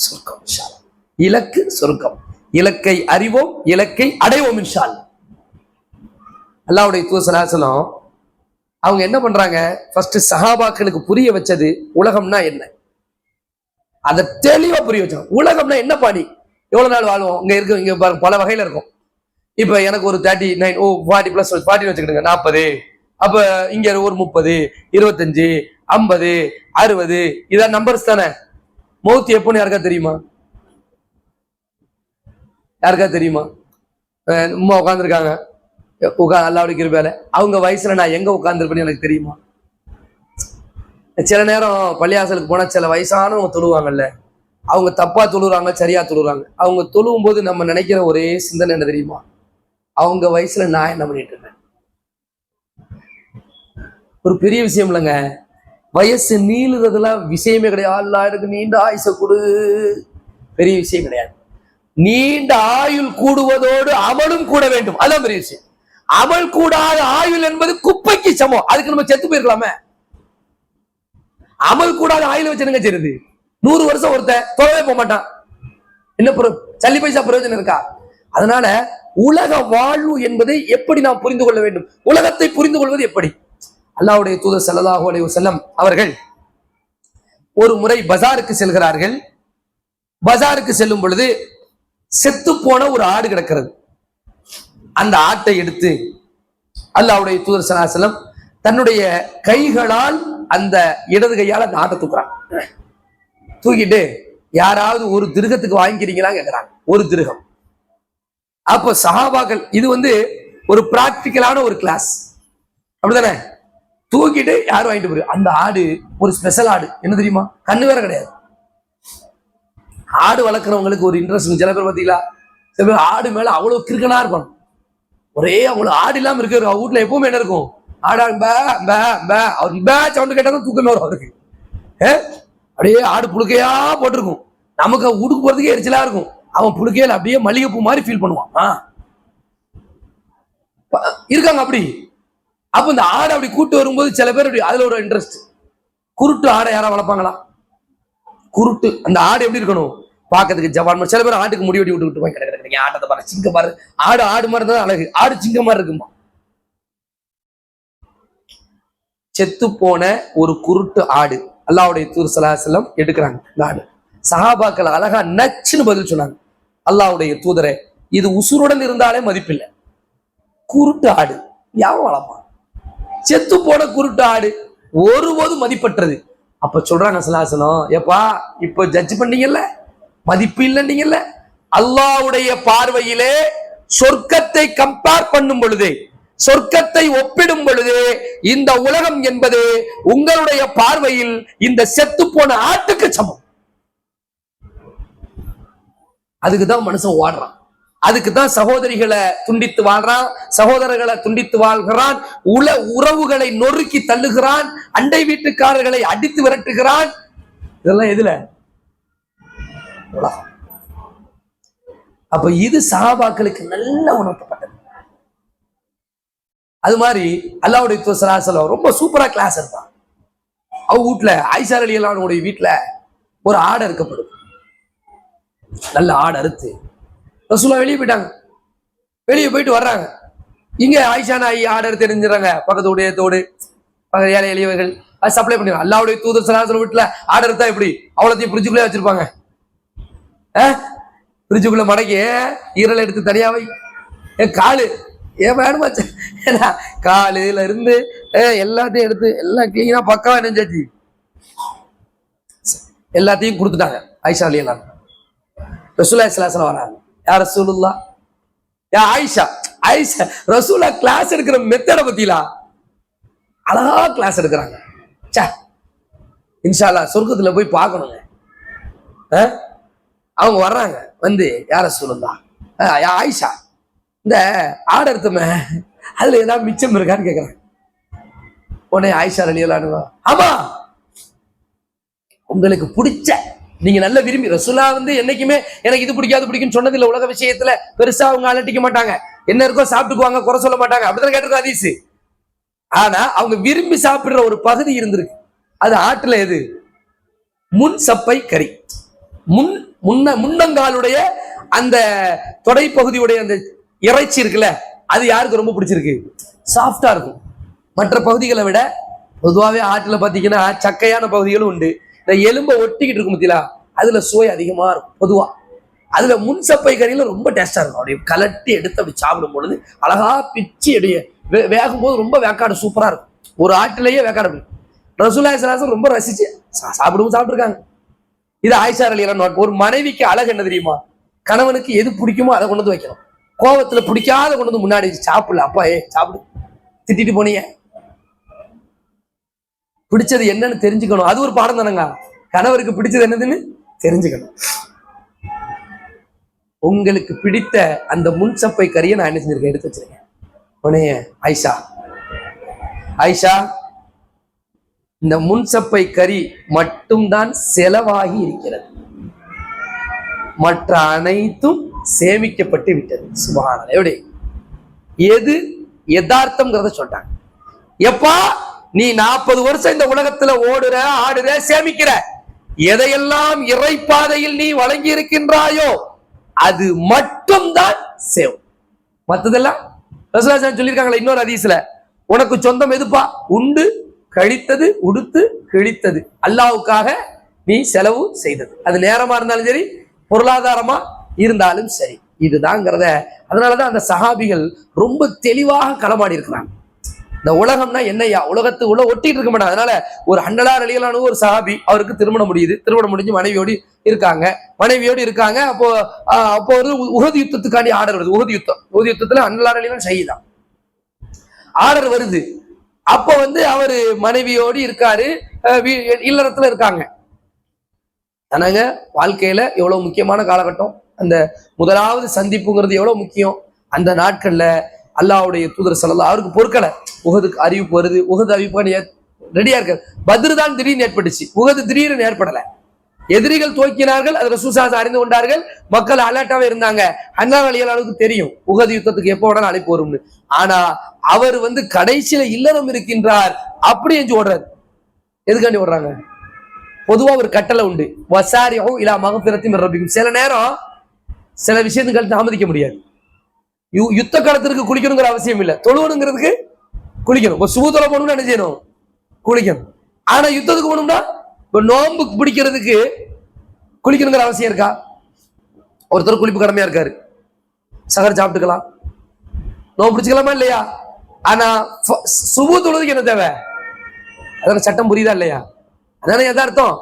சொர்க்கம். இன்ஷா அல்லாஹ் இலக்கு சொர்க்கம். இலக்கை அறிவோம், இலக்கை அடைவோம் இன்ஷா அல்லாஹ். அல்லாஹ்வுடைய தூதர் ஸல்லல்லாஹு அலைஹி வஸல்லம் அவங்க என்ன பண்றாங்க? ஃபர்ஸ்ட் சஹாபாக்களுக்கு புரிய வச்சது உலகம்னா என்ன, அதை தெளிவா புரிய வச்சாங்க. உலகம்னா என்ன பாடி, எவ்வளவு நாள் வாழ்வோம், இங்க பல வகையில இருக்கும். இப்ப எனக்கு ஒரு 39 40 பிளஸ் 40 வச்சுக்கிடுங்க, 40. அப்ப இங்க ஒரு 30, 25, 50, 60 இதான் நம்பர்ஸ் தானே. மௌத் எப்போன்னு யாருக்கா தெரியுமா? யாருக்கா தெரியுமா? உமா உட்காந்துருக்காங்க, அல்லாஹ்வுடைய கிருபையால அவங்க வயசுல நான் எங்க உட்கார்ந்துருப்பேன்னு எனக்கு தெரியுமா? சில நேரம் பள்ளியாசலுக்கு போனா சில வயசானவங்க தொழுவாங்கல்ல, அவங்க தப்பா தொழுறாங்க, சரியா தொழுறாங்க. அவங்க தொழுவும் போது நம்ம நினைக்கிற ஒரே சிந்தனை என்ன தெரியுமா? அவங்க வயசுல நான் என்ன பண்ணிட்டு இருக்கேன். ஒரு பெரிய விஷயம் இல்லைங்க. வயசு நீளுறதுலாம் விஷயமே கிடையாது. அல்லாஹ் எனக்கு நீண்ட ஆயுச கொடு, பெரிய விஷயம் கிடையாது. நீண்ட ஆயுள் கூடுவதோடு அமலும் கூட வேண்டும், அதான் பெரிய விஷயம். அமல் கூடாத ஆயுள் என்பது குப்பைக்கு சமம். அதுக்கு நம்ம செத்து போயிருக்கலாமே. அமல் கூடாத ஆயுள் வச்சிருங்க செய்யுது. 100 வருஷம் ஒருத்தன் தொலைவே போக மாட்டான். என்ன சல்லி பைசா பிரயோஜனம் இருக்கா? அதனால உலக வாழ்வு என்பதை எப்படி நாம் புரிந்து கொள்ள வேண்டும்? உலகத்தை புரிந்து கொள்வது எப்படி? அல்லாஹ்வுடைய தூதர் ஸல்லல்லாஹு அலைஹி வஸல்லம் அவர்கள் ஒரு முறை பஜாருக்கு செல்கிறார்கள். பஜாருக்கு செல்லும் பொழுது செத்து போன ஒரு ஆடு கிடக்கிறது. அந்த ஆட்டை எடுத்து அல்லாஹ்வுடைய தூதர் ஸல்லல்லாஹு அலைஹி வஸல்லம் தன்னுடைய கைகளால் அந்த இடது கையால் அந்த ஆட்டை தூக்குறாங்க. தூக்கிட்டு யாராவது ஒரு திருகத்துக்கு வாங்கிக்கிறீங்களா கேட்கிறாங்க. ஒரு திருகம். அப்போ சஹாபாக்கள், இது ஒரு பிராக்டிக்கலான ஒரு கிளாஸ், அப்படிதானே? தூக்கிட்டு யாரும் வாங்கிட்டு போயிரு. அந்த ஆடு ஒரு ஸ்பெஷல் ஆடு, என்ன தெரியுமா? கண்ணு வேற கிடையாது. ஆடு வளர்க்குறவங்களுக்கு ஒரு இன்ட்ரெஸ்ட். சில பேர் பார்த்தீங்களா, சில பேர் ஆடு மேல அவ்வளவு கிறுக்கனா இருக்கணும். ஒரே அவங்களுக்கு ஆடு இல்லாம இருக்கு. வீட்டுல எப்பவுமே என்ன இருக்கும்? ஆடா அவர் சவுண்டு கேட்டாலும் தூக்கமே வரும் அவருக்கு. அப்படியே ஆடு புழுக்கையா போட்டிருக்கும். நமக்கு உடுக்கு போறதுக்கே எரிச்சலா இருக்கும். அவன் புழுக்கையில அப்படியே மல்லிகைப்பூ மாதிரி ஃபீல் பண்ணுவான். இருக்காங்க அப்படி. அப்ப இந்த ஆடை அப்படி கூட்டு வரும்போது சில பேர் அதுல ஒரு இன்ட்ரெஸ்ட். குருட்டு ஆடை யாரா வளர்ப்பாங்களா? குருட்டு அந்த ஆடு எப்படி இருக்கணும்? பாக்கிறதுக்கு ஜவான். சில பேர் ஆட்டுக்கு முடி வெட்டி விட்டு போய் கிடையாது. ஆட்டத்தை பாரு, சிங்க பாரு. ஆடு ஆடு மாதிரி தான் அழகு. ஆடு சிங்க மாதிரி இருக்குமா? செத்து போன ஒரு குருட்டு ஆடு அல்லாஹ்வுடைய தூதர் ஸல்லல்லாஹு அலைஹி வஸல்லம் எடுக்கிறாங்க. இந்த ஆடு சஹாபாக்கள் அழகா நச்சுன்னு பதில் சொன்னாங்க. அல்லாஹ்வுடைய தூதரே, இது உசுருடன் இருந்தாலே மதிப்பில்லை. குருட்டு ஆடு யாவும் வளர்ப்பான்? செத்து போன குருட்டு ஆடு ஒருபோது மதிப்பற்றது. அப்ப சொல்றாங்க ஸல்லல்லாஹு அலைஹி வஸல்லம், ஏப்பா இப்ப ஜட்ஜ் பண்ணீங்கல்ல, மதிப்பு இல்லைன்னீங்கல்ல, அல்லாஹ்வுடைய பார்வையிலே சொர்க்கத்தை கம்பேர் பண்ணும் பொழுது, சொர்க்கத்தை ஒப்பிடும் பொழுது இந்த உலகம் என்பது உங்களுடைய பார்வையில் இந்த செத்து போன ஆட்டுக்கு சமம். அதுக்குதான் மனுஷன் ஓடுறான். அதுக்குதான் சகோதரிகளை துண்டித்து வாழ்றான், சகோதரர்களை துண்டித்து வாழ்கிறான், உறவுகளை நொறுக்கி தள்ளுகிறான், அண்டை வீட்டுக்காரர்களை அடித்து விரட்டுகிறான். இதெல்லாம் எதுல? உலகம். அப்ப இது சஹாபாக்களுக்கு நல்ல உணர்த்தப்பட்டது. அது மாதிரி அல்லாஹ்வுடைய தூதர் ஸல்லல்லாஹு அலைஹி வஸல்லம் ரொம்ப சூப்பரா கிளாஸ் எடுப்பான். அவங்க வீட்டுல ஆயிஷா ரலியல்லாஹு அன்ஹா வீட்டுல ஒரு ஆடு அறுக்கப்படுது. நல்ல ஆடு அறுத்து ரசூலுல்லாஹ் வெளியே போயிட்டாங்க. வெளியே போயிட்டு வர்றாங்க. இங்க ஆயிஷா நாயி ஆடு அறுத்து எரிஞ்சிடறாங்க. பக்கத்து உடைய தோடு ஏழை எளியவர்கள் அது சப்ளை பண்ணிடுறாங்க. அல்லாஹ்வுடைய தூதர் ஸல்லல்லாஹு அலைஹி வஸல்லம் வீட்டுல ஆடு அறுத்தா எப்படி? அவ்வளோத்தையும் ஃப்ரிட்ஜுக்குள்ளே வச்சிருப்பாங்க. ஃப்ரிட்ஜுக்குள்ள மடக்கி ஈரலை எடுத்து தனியாவை காலு ஏன் வேணுமா? காலுல இருந்து எல்லாத்தையும் எடுத்து எல்லாம் கிளீனா பக்காவா நெஞ்சாச்சு. எல்லாத்தையும் கொடுத்துட்டாங்க. ஆயிஷா ரலியல்லாஹு அன்ஹா ரசூலுல்லாஹி ஸல்லல்லாஹு அலைஹி வஸல்லம் வராங்க. யா ரசூலுல்லாஹ், யா ஆயிஷா. ஆயிஷா ரசூலுல்லாஹ் கிளாஸ் எடுக்கிற மெத்தட பத்திலா அழகா கிளாஸ் எடுக்கிறாங்க. இன்ஷா அல்லாஹ் சொர்க்கத்துல போய் பார்க்கணுங்க. அவங்க வர்றாங்க. யா ரசூலுல்லாஹ், யா ஆயிஷா, இந்த ஆடு அறுத்தமே அதுல ஏதாவது மிச்சம் இருக்கான்னு கேக்குறாங்க. உடனே ஆயிஷா ரலியல்லாஹு அன்ஹா, ஆமா உங்களுக்கு பிடிச்ச, நீங்க நல்ல விரும்பி, ரசூலுல்லாஹ் என்னைக்குமே எனக்கு இது பிடிக்காது பிடிக்குன்னு சொன்னது இல்ல. உலக விஷயத்துல பெருசா அவங்க அலட்டிக்க மாட்டாங்க. என்ன இருக்கோ சாப்பிட்டுக்குவாங்க, குறை சொல்ல மாட்டாங்க. அப்படிதான் கேட்டிருக்க ஹதீஸ். ஆனா அவங்க விரும்பி சாப்பிடுற ஒரு பகுதி இருந்திருக்கு. அது ஆட்டுல எது? முன் சப்பை கறி. முன்னங்காலுடைய அந்த தொடை பகுதியுடைய அந்த இறைச்சி இருக்குல்ல, அது யாருக்கு ரொம்ப பிடிச்சிருக்கு? சாஃப்டா இருக்கும். மற்ற பகுதிகளை விட பொதுவாகவே ஆட்டுல பாத்தீங்கன்னா சக்கையான பகுதிகளும் உண்டு. இந்த எலும்பை ஒட்டிக்கிட்டு இருக்கும் பத்தியா, அதுல சுவை அதிகமா இருக்கும். பொதுவா அதுல முன்சப்பை கறியில ரொம்ப டேஸ்டா இருக்கும். அப்படியே கலட்டி எடுத்து அப்படி சாப்பிடும் பொழுது அழகா பிச்சு அப்படியே வேகும் போது ரொம்ப வேக்காடு சூப்பரா இருக்கும். ஒரு ஆட்டிலேயே வேக்காடு. ரசூலுல்லாஹி ஸல்லல்லாஹு அலைஹி வஸல்லம் ரொம்ப ரசிச்சு சாப்பிட்டுருக்காங்க. இது ஆயிஷா ரலியல்லாஹு அன்ஹா. ஒரு மனைவிக்கு அழகு என்ன தெரியுமா? கணவனுக்கு எது பிடிக்குமோ அதை கொண்டு வந்து வைக்கணும். கோபத்துல பிடிக்காத கொண்டு வந்து முன்னாடி சாப்பிடல. அப்பா சாப்பிடு, திட்டிட்டு போனீங்க, பிடிச்சது என்னன்னு தெரிஞ்சுக்கணும். அது ஒரு பாடம் தானங்க. கணவருக்கு பிடிச்சது என்னதுன்னு தெரிஞ்சுக்கணும். உங்களுக்கு பிடித்த அந்த முன்சப்பை கறியை நான் என்ன செஞ்சிருக்கேன், எடுத்து வச்சிருக்கேன். உடனே ஆயிஷா, ஆயிஷா, இந்த முன்சப்பை கறி மட்டும்தான் செலவாகி இருக்கிறது, மற்ற அனைத்தும் சேமிக்கப்பட்டு விட்டது. சுப்ஹானல்லாஹ். எப்படி? எது யதார்த்தம்ங்கிறத சொல்றாங்க. எப்பா நீ 40 வருஷம் இந்த உலகத்துல ஓடுற, ஆடுற, சேமிக்கிற, எதையெல்லாம் இறைப்பாதையில் நீ வழங்கி இருக்கின்றாயோ அது மட்டும் சொர்க்கம் தான் சேவ். மத்ததெல்லாம் ரசூலுல்லாஹி சொல்லியிருக்காங்களா இன்னொரு ஹதீஸ்ல, உனக்கு சொந்தம் எதுப்பா? உண்டு கழித்தது, உடுத்து கிழித்தது, அல்லாஹ்வுக்காக நீ செலவு செய்தது. அது நேரமா இருந்தாலும் சரி, பொருளாதாரமா இருந்தாலும் சரி, இதுதாங்கிறத. அதனாலதான் அந்த சஹாபிகள் ரொம்ப தெளிவாக களமாடி இருக்கிறாங்க. இந்த உலகம்னா என்னையா, உலகத்து உள்ள ஒட்டிட்டு இருக்க மாட்டாங்க. அதனால ஒரு ஹன்னலார் அலிகளான ஒரு சஹாபி, அவருக்கு திருமணம் முடியுது, திருமணம் முடிஞ்சு மனைவியோடு இருக்காங்க. அப்போ ஒரு உஹது யுத்தத்துக்காண்டி ஆர்டர் வருது. உஹது யுத்தத்துல ஹன்னலார் அலிகளான் ஷஹீதான். ஆர்டர் வருது. அப்போ அவரு மனைவியோடு இருக்காரு, இல்லறத்துல இருக்காங்க. ஆனாங்க வாழ்க்கையில எவ்வளவு முக்கியமான காலகட்டம், அந்த முதலாவது சந்திப்புங்கிறது எவ்வளவு முக்கியம். அந்த நாட்கள்ல அல்லாஹ்வுடைய தூதர் ஸல்லல்லாஹு அவருக்கு பொறுக்கலை. உஹதுக்கு அறிவிப்பு வருது, உஹது அறிவிப்பு ரெடியா இருக்காரு. பத்ர் தான் திடீர்னு ஏற்பட்டுச்சு, உஹது திடீர்னு ஏற்படல. எதிரிகள் துவக்கினார்கள், அது ரசூல் ஸல்லல்லாஹு அலைஹி அறிந்து கொண்டார்கள், மக்கள் அலர்ட்டாவே இருந்தாங்க. ஹன்னான் ரலியல்லாஹு தெரியும் உஹது யுத்தத்துக்கு எப்போ வேணாலும் அழைப்பு வரும்னு. ஆனா அவர் கடைசியில இல்லறம் இருக்கின்றார் அப்படி என்று ஓடுறாரு. எதுக்காண்டி ஓடுறாங்க? பொதுவா ஒரு கட்டளை உண்டு, வசாரிஹு இலா மக்ஃபிரத்தின் மின் ரப்பிக்கும். சில நேரம் சில விஷயத்துக்கு தாமதிக்க முடியாது. யுத்த காலத்திற்கு குளிக்கணுங்கிற அவசியம் இல்லை, தொழுவணுங்கிறதுக்கு குளிக்கணும். இப்போ சுப தொலை போகணும்னு என்ன செய்யணும்? குளிக்கணும். ஆனா யுத்தத்துக்கு போகணும்னா, இப்போ நோன்பு பிடிக்கிறதுக்கு குளிக்கணுங்கிற அவசியம் இருக்கா? ஒருத்தர் குளிப்பு கடமையா இருக்காரு, சகர் சாப்பிட்டுக்கலாம், நோன்பு பிடிச்சிக்கலாமா இல்லையா? ஆனா சுப தொழுதுக்கு என்ன தேவை? அதனால சட்டம் புரியுதா இல்லையா? அதானே யதார்த்தம்.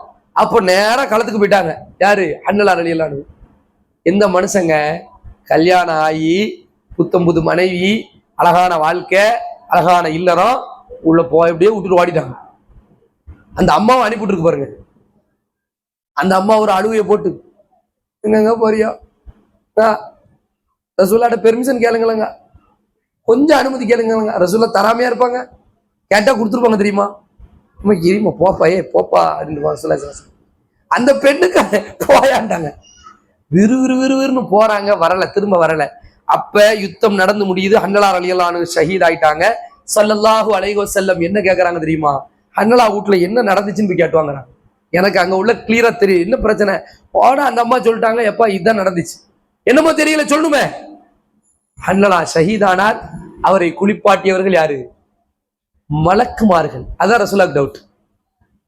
அப்போ நேரம் களத்துக்கு போயிட்டாங்க. யாரு? ஹன்னலார் ரலியல்லாஹு. எந்த மனுஷங்க கல்யாணம் ஆகி புத்தம்புது மனைவி, அழகான வாழ்க்கை, அழகான இல்லறம் உள்ள போய் அப்படியே விட்டுட்டு ஓடிட்டாங்க. அந்த அம்மாவை அனுப்பிட்டு இருக்கு பாருங்க. அந்த அம்மா ஒரு அழுவையை போட்டு, எங்கங்க போறியோ, ரசூல்லாட்ட பெர்மிஷன் கேளுங்களங்க, கொஞ்சம் அனுமதி கேளுங்க. ரசூல்லா தராமையா இருப்பாங்க, கேட்டா கொடுத்துருப்பாங்க தெரியுமா? இருமா போப்பா, போப்பா அப்படின்னு அந்த பெண்ணுக்கு போயாண்டாங்க. விறுவிறுன்னு போறாங்க, வரல, திரும்ப வரல. அப்ப யுத்தம் நடந்து முடியுது. ஹன்னலார் ரலியல்லாஹு ஷஹீத் ஆயிட்டாங்க. ஸல்லல்லாஹு அலைஹி வஸல்லம் என்ன கேட்கறாங்க தெரியுமா? ஹன்னலா வீட்டுல என்ன நடந்துச்சுன்னு போய் கேட்டுவாங்கிறாங்க. எனக்கு அங்க உள்ள கிளியரா தெரியும் என்ன பிரச்சனை. போட அந்த அம்மா சொல்லிட்டாங்க, எப்பா இதுதான் நடந்துச்சு, என்னமோ தெரியல சொல்லணுமே. ஹன்னலா ஷஹீதானார். அவரை குளிப்பாட்டியவர்கள் யாரு? மலக்குமார்கள். அதான் ரசூலுல்லாஹ்க்கு டவுட்.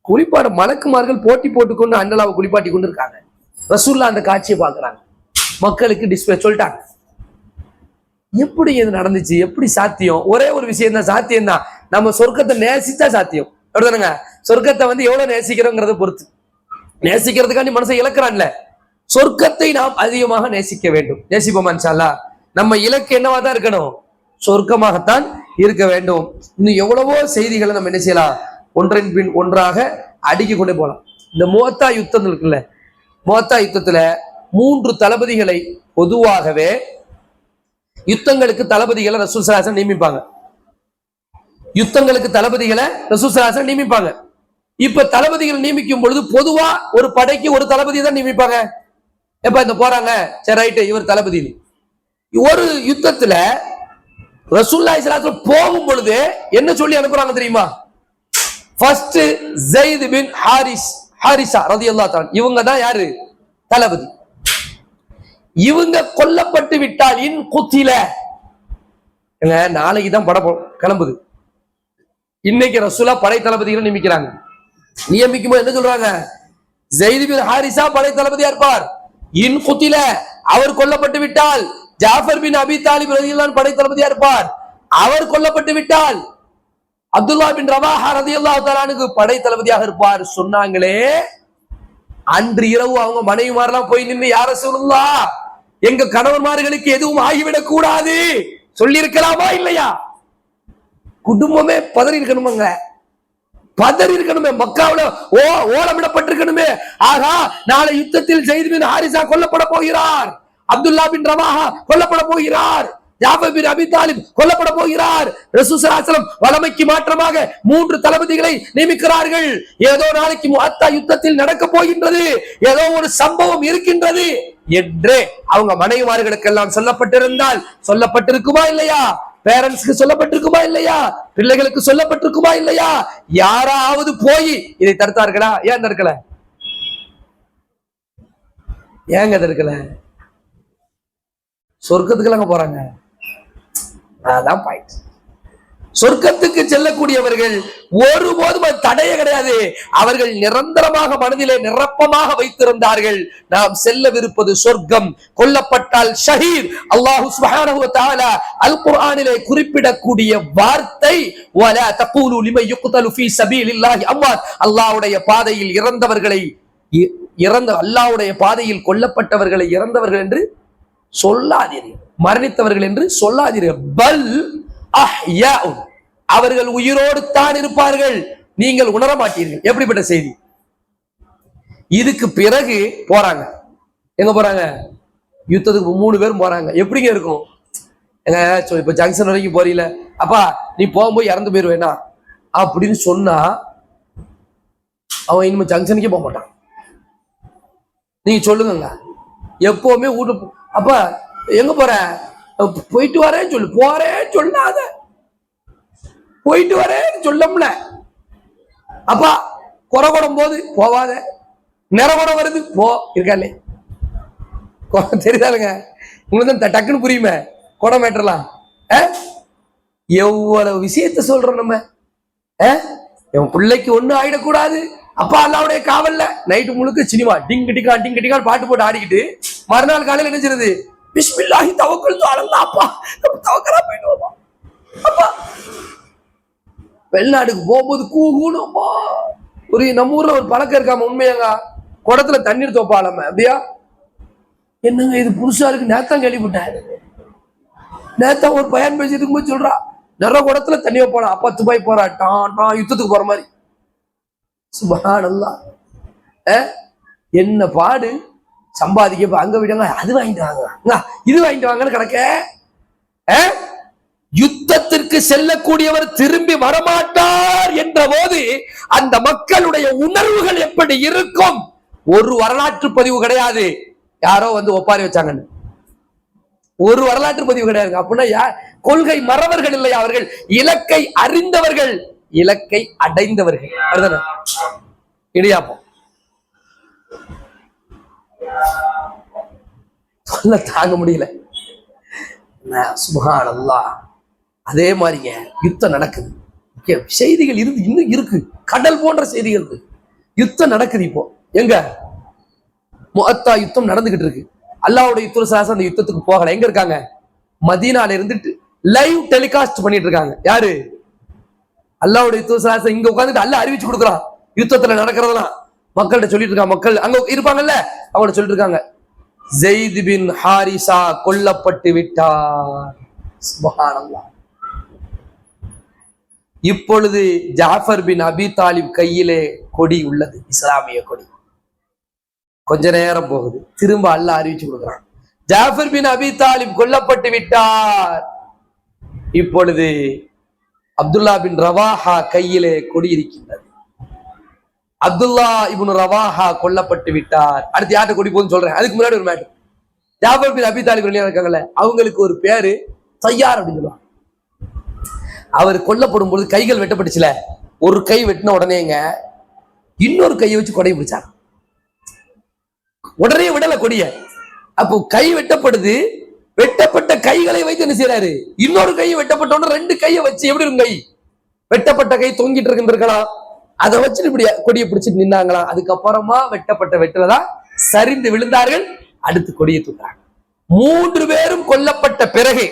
குளிப்பாட மலக்குமார்கள் போட்டி போட்டுக்கொண்டு ஹன்னலாவை குளிப்பாட்டி கொண்டு இருக்காங்க. ரசூலுல்லாஹ் அந்த காட்சியை பாக்குறாங்க, மக்களுக்கு டிஸ்பிளே சொல்லிட்டாங்க. எப்படி இது நடந்துச்சு, எப்படி சாத்தியம்? ஒரே ஒரு விஷயம் தான் சாத்தியம் தான், நம்ம சொர்க்கத்தை நேசித்தா சாத்தியம். அப்படிதானுங்க? சொர்க்கத்தை எவ்வளவு நேசிக்கிறோங்கிறத பொறுத்து. நேசிக்கிறதுக்காண்டி மனசை இழக்கிறான்ல, சொர்க்கத்தை நாம் அதிகமாக நேசிக்க வேண்டும். நேசிப்போமா இன்ஷா அல்லாஹ்? நம்ம இலக்கு என்னவா தான் இருக்கணும்? சொர்க்கமாகத்தான் இருக்க வேண்டும். இன்னும் எவ்வளவோ செய்திகளை நம்ம என்ன செய்யலாம், ஒன்றின் பின் ஒன்றாக அடுக்கி கொண்டே போகலாம். இந்த முஅத்தா யுத்தம் இருக்குல்ல, முஅத்தா யுத்தத்துல 3 தளபதிகளை பொதுவாகவே யுத்தங்களுக்கு தளபதிகளை ரசூல் ஸல்லல்லாஹு அலைஹி வஸல்லம் நியமிப்பாங்க. யுத்தங்களுக்கு தளபதிகளை ரசூல் ஸல்லல்லாஹு அலைஹி வஸல்லம் நியமிப்பாங்க. இப்ப தளபதிகள் நியமிக்கும் பொழுது பொதுவா ஒரு படைக்கு ஒரு தளபதி தான் நியமிப்பாங்க. எப்ப இந்த போறாங்க, சரி ரைட்டு இவர் தளபதி. ஒரு யுத்தத்துல ரசூலுல்லாஹி ஸல்லல்லாஹு அலைஹி வஸல்லம் போகும் பொழுது என்ன சொல்லி அனுப்புறாங்க தெரியுமா? ஃபர்ஸ்ட் ஸைத் பின் ஹாரிஸா ரலியல்லாஹு தஆலா, இவங்க தான் யாரு? தளபதி. இவங்க கொல்லப்பட்டு விட்டால் இன் குத்தில, நாளைக்கு தான் படம் கிளம்புது. இன்னைக்கு ரசூலா படை தளபதிகளை நியமிக்கிறாங்க. நியமிக்கும் போது என்ன சொல்றாங்க? ஸைத் பின் ஹாரிஸா படை தளபதியா இருப்பார். இன் குத்தில, அவர் கொல்லப்பட்டு விட்டால் ஜாஃபர் பின் அபி தாலிப் ரலியல்லாஹு அன்ஹு படை தளபதியா இருப்பார். அவர் கொல்லப்பட்டு விட்டால் அப்துல்லா பின் ரவாஹா ரலியல்லாஹு தஆலா அன்ஹு படை தளபதியாக இருப்பார். சொன்னாங்களே, அன்று இரவு அவங்க மனைவிமாரெல்லாம் போய் நின்று, யா ரசூலுல்லாஹ், எங்க கணவன்மார்களுக்கு எதுவும் ஆகிவிடக் கூடாது சொல்லி இருக்கலாமா இல்லையா? குடும்பமே பதறி இருக்கணுமாங்க, பதறி இருக்கணுமே, மக்காவுல ஓலமிடப்பட்டிருக்கணுமே. ஆகா, நாளை யுத்தத்தில் ஸைத் பின் ஹாரிஸா கொல்லப்பட போகிறார், அப்துல்லா பின் ரவாஹா கொல்லப்பட போகிறார், ஜாஃபர் பின் அபி தாலிப் கொல்லப்பட போகிறார். ரசூல் ஸல்லல்லாஹு அலைஹி வஸல்லம் வலமைக்கு மாற்றமாக 3 தளபதிகளை நியமிக்கிறார்கள். ஏதோ நாளைக்கு முஅத்தா யுத்தத்தில் நடக்க போகின்றது, ஏதோ ஒரு சம்பவம் இருக்கின்றது என்று அவங்க மனைவிமார்களுக்கெல்லாம் சொல்லப்பட்டிருந்தால் சொல்லப்பட்டிருக்குமா இல்லையா? பேரண்ட்ஸ்க்கு சொல்லப்பட்டிருக்குமா இல்லையா? பிள்ளைகளுக்கு சொல்லப்பட்டிருக்குமா இல்லையா? யாராவது போய் இதை தடுத்தார்களா? ஏன் தடுக்கல? ஏங்க தடுக்கல? சொர்க்கத்துக்கு அங்க போறாங்க. அதான் பாயிண்ட். சொர்க்கத்துக்கு செல்லக்கூடியவர்கள் ஒருபோதும் அது தடைய கிடையாது. அவர்கள் நிரந்தரமாக மனதிலே நிரப்பமாக வைத்திருந்தார்கள், நாம் செல்லவிருப்பது சொர்க்கம், கொல்லப்பட்டால் ஷஹீத். அல்லாஹ் சுப்ஹானஹு வ தஆலா அல் குர்ஆனிலே குறிப்பிடக்கூடிய வார்த்தை வலா தகூலு லிமன் யுக்தலு ஃபீ ஸபீலில்லாஹி அம்வாத். அல்லாஹ்வுடைய பாதையில் இறந்தவர்களை அல்லாஹ்வுடைய பாதையில் கொல்லப்பட்டவர்களை இறந்தவர்கள் என்று சொல்லாதீர்கள், மரணித்தவர்கள் என்று சொல்லாதீர்கள். பல் அஹ்யாஉன், அவர்கள் உயிரோடு தான் இருப்பார்கள், நீங்கள் உணர மாட்டீர்கள். எப்படிப்பட்ட செய்தி! இதுக்கு பிறகு போறாங்க. எங்க போறாங்க? யுத்தத்துக்கு 3 பேரும் போறாங்க. எப்படிங்க இருக்கும்? இப்ப ஜங்ஷன் வரைக்கும் போறீல, அப்பா நீ போகும்போது இறந்து போயிருவேனா அப்படின்னு சொன்னா அவன் இனிமே ஜங்ஷனுக்கே போக மாட்டான். நீங்க சொல்லுங்க, எப்பவுமே வீட்டு அப்ப எங்க போற, போயிட்டு வரேன்னு சொல்லு, போறேன்னு சொல்லாத, போயிட்டு வரேன்னு சொல்லம்ல. அப்பா குடம் போது போவாத, நிறகுடம் வருது போ, இருக்காலே தெரியுதாளுங்க உங்களுக்கு தான் டக்குன்னு புரியுமே குடம் மேட்டரலாம். எவ்வளவு விஷயத்த சொல்றோம் நம்ம. என் பிள்ளைக்கு ஒண்ணு ஆயிடக்கூடாது, அப்பா அல்லாவுடைய காவல்ல நைட்டு முழுக்க சினிமா டிங் டிங்கா பாட்டு போட்டு ஆடிக்கிட்டு மறுநாள் காலையில் நினைச்சிருது பிஸ்மில்லாஹி தவக்கல்து அலல்லாஹ், அப்பா தவக்கலா போயிட்டு வருவோம். அப்பா வெளிநாட்டுக்கு போகும்போது கூகூனும் ஒரு நம்ம ஊர்ல ஒரு பழக்கம் இருக்காம, உண்மையாங்க, குடத்துல தண்ணீர் தோப்பாளாம அப்படியா? என்னங்க இது புதுசா இருக்கு, நேத்தான் கேள்விப்பட்டேன். நேத்தா ஒரு பையன் பேசிட்டு இருக்கும்போது சொல்றா, நிறைய குடத்துல தண்ணி வைப்பாளா, அப்பா துபாய் போறா, டான் யுத்தத்துக்கு போற மாதிரி. சுப்ஹானல்லாஹ், என்ன பாடு சம்பாதிக்க, அங்க விடுங்க, அது வாங்கிட்டு வாங்க, இது வாங்கிட்டு வாங்கன்னு கிடக்க. யுத்தத்திற்கு செல்லக்கூடியவர் திரும்பி வரமாட்டார் என்ற போது அந்த மக்களுடைய உணர்வுகள் எப்படி இருக்கும்? ஒரு வரலாற்று பதிவு கிடையாது, யாரோ வந்து ஒப்பாரி வச்சாங்கன்னு ஒரு வரலாற்று பதிவு கிடையாது. அப்படின்னா கொள்கை மறவர்கள் இல்லை, அவர்கள் இலக்கை அறிந்தவர்கள், இலக்கை அடைந்தவர்கள். அதுதானே இடியாப்பம் சொல்ல தாங்க முடியல. சுப்ஹானல்லாஹ். அதே மாதிரிங்க யுத்தம் நடக்குது, செய்திகள் இருந்து இன்னும் இருக்கு, கடல் போன்ற செய்திகள் இருக்கு. யுத்தம் நடக்குது. இப்போ எங்க முஅத்தா யுத்தம் நடந்துகிட்டு இருக்கு. அல்லாஹ்வுடைய தூதர் அந்த யுத்தத்துக்கு போகல, எங்க இருக்காங்க? மதீனால இருந்துட்டு லைவ் டெலிகாஸ்ட் பண்ணிட்டு இருக்காங்க. யாரு? அல்லாஹ்வுடைய தூதர் இங்க உட்கார்ந்துட்டு அல்லாஹ் அறிவிச்சு கொடுக்குறான், யுத்தத்துல நடக்கிறதெல்லாம் மக்கள்கிட்ட சொல்லிட்டு இருக்காங்க. மக்கள் அங்க இருப்பாங்கல்ல, அவங்க சொல்லிட்டு இருக்காங்க, ஸைத் பின் ஹாரிஸா கொல்லப்பட்டு விட்டார். சுப்ஹானல்லாஹ். இப்பொழுது ஜாஃபர் பின் அபி தாலிப் கையிலே கொடி உள்ளது, இஸ்லாமிய கொடி. கொஞ்ச நேரம் போகுது, திரும்ப அல்லாஹ் அறிவிச்சு கொடுக்குறான், ஜாஃபர் பின் அபி தாலிப் கொல்லப்பட்டு விட்டார். இப்பொழுது அப்துல்லா பின் ரவாஹா கையிலே கொடி இருக்கின்றது. அப்துல்லா இப்னு ரவாஹா கொல்லப்பட்டு விட்டார். அடுத்து யார்கிட்ட கொடி போகுதுன்னு சொல்றேன். அதுக்கு முன்னாடி ஒரு மேட்டர். ஜாஃபர் பின் அபி தாலிப் இருக்காங்கல்ல, அவங்களுக்கு ஒரு பேரு தய்யார் அப்படின்னு சொல்லுவாங்க. அவர் கொல்லப்படும் பொழுது கைகள் வெட்டப்பட்டுச்சுல, ஒரு கை வெட்டின உடனேங்க இன்னொரு கையை வச்சு கொடையை பிடிச்சாங்க. உடனே விடல கொடிய. அப்போ கை வெட்டப்படுது, வெட்டப்பட்ட கைகளை வைத்து என்ன செய்யறாரு, இன்னொரு கை வெட்டப்பட்ட 2 கையை வச்சு, எப்படி இருக்கும் கை வெட்டப்பட்ட கை தொங்கிட்டு இருக்கலாம், அதை வச்சுட்டு இப்படி கொடியை பிடிச்சிட்டு நின்னாங்களாம். அதுக்கப்புறமா வெட்டப்பட்ட வெட்டலதான் சரிந்து விழுந்தார்கள். அடுத்து கொடியை தூக்குறாங்க. 3 பேரும் கொல்லப்பட்ட பிறகு,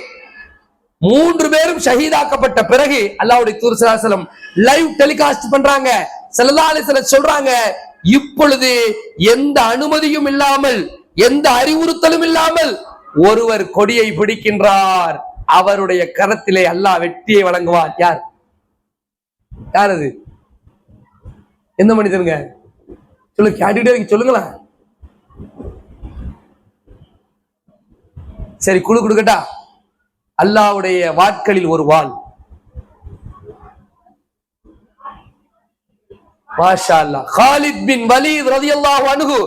3 பேரும் ஷஹீதாக்கப்பட்ட பிறகு அல்லாஹ்வுடைய தூதர் ஸல்லல்லாஹு அலைஹி வஸல்லம் லைவ் டெலிகாஸ்ட் பண்றாங்க. ஸல்லல்லாஹு அலைஹி வஸல்லம் சொல்றாங்க, இப்பொழுது எந்த அனுமதியும் இல்லாமல், எந்த அறிவுறுத்தலும் இல்லாமல் ஒருவர் கொடியை பிடிக்கின்றார், அவருடைய கரத்திலே அல்லாஹ் வெற்றியை வழங்குவார். யார்? யார் அது? எந்த மனிதனுங்க? சொல்லுங்க, கேட்டுக்கிட்டே சொல்லுங்களா. சரி, குழு கொடுக்கட்டா. அல்லாஹ்வுடைய வாட்களில் ஒரு வாள். மாஷா அல்லாஹ். காலித் பின் வலீத் ரலியல்லாஹு அன்ஹு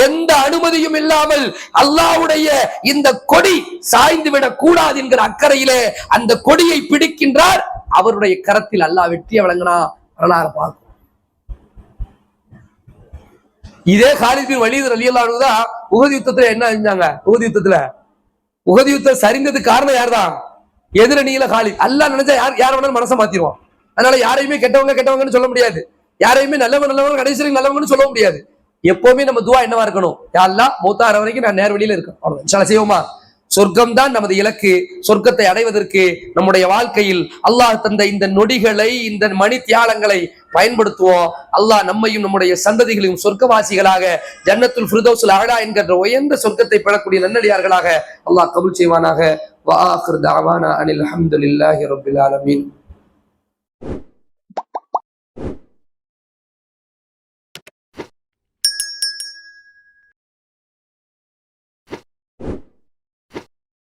எந்த அனுமதியும் இல்லாமல் அல்லாஹ்வுடைய இந்த கொடி சாய்ந்து விடக் கூடாது என்கிற அக்கறையிலே அந்த கொடியை பிடிக்கின்றார். அவருடைய கரத்தில் அல்லாஹ் வெற்றியை வழங்கினா வரலாறு பார்க்கும். இதே காலித் பின் வலீத் ரலியல்லாஹு அன்ஹு தான் உஹது யுத்தத்துல என்ன செஞ்சாங்க? உஹது யுத்தத்துல உஹது யுத்தம் சரிந்தது காரணம் யார்தான்? எதிரணியில காலித். அல்லாஹ் நினைச்சா யார் வேணாலும் மனசை மாத்திடுவான். அதனால யாரையுமே கெட்டவங்கன்னு சொல்ல முடியாது, யாரையுமே நல்லவங்க கடைசியில் நல்லவங்கன்னு சொல்ல முடியாது. எப்பவுமே நம்ம துவா என்னவா இருக்கணும்? யா அல்லாஹ் மௌத்தார வரைக்கும் நான் நேர் வழியில இருக்கேன், அவ்வளவுதான். இன்ஷா செய்வோமா? சொர்க்கம் தான் நமது இலக்கு. சொர்க்கத்தை அடைவதற்கு நம்முடைய வாழ்க்கையில் அல்லாஹ் தந்த இந்த நொடிகளை, இந்த மணி தியாலங்களை பயன்படுத்துவோம். அல்லாஹ் நம்மையும் நம்முடைய சந்ததிகளையும் சொர்க்கவாசிகளாக, ஜன்னத்துல் ஃபிர்தௌஸுல் அலா என்கின்ற உயர்ந்த சொர்க்கத்தை பெறக்கூடிய நன்னடியார்களாக அல்லாஹ் கபூல் செய்வானாக. வ ஆகிரு தஅவானா அனில் ஹம்துலில்லாஹி ரப்பில் ஆலமீன்.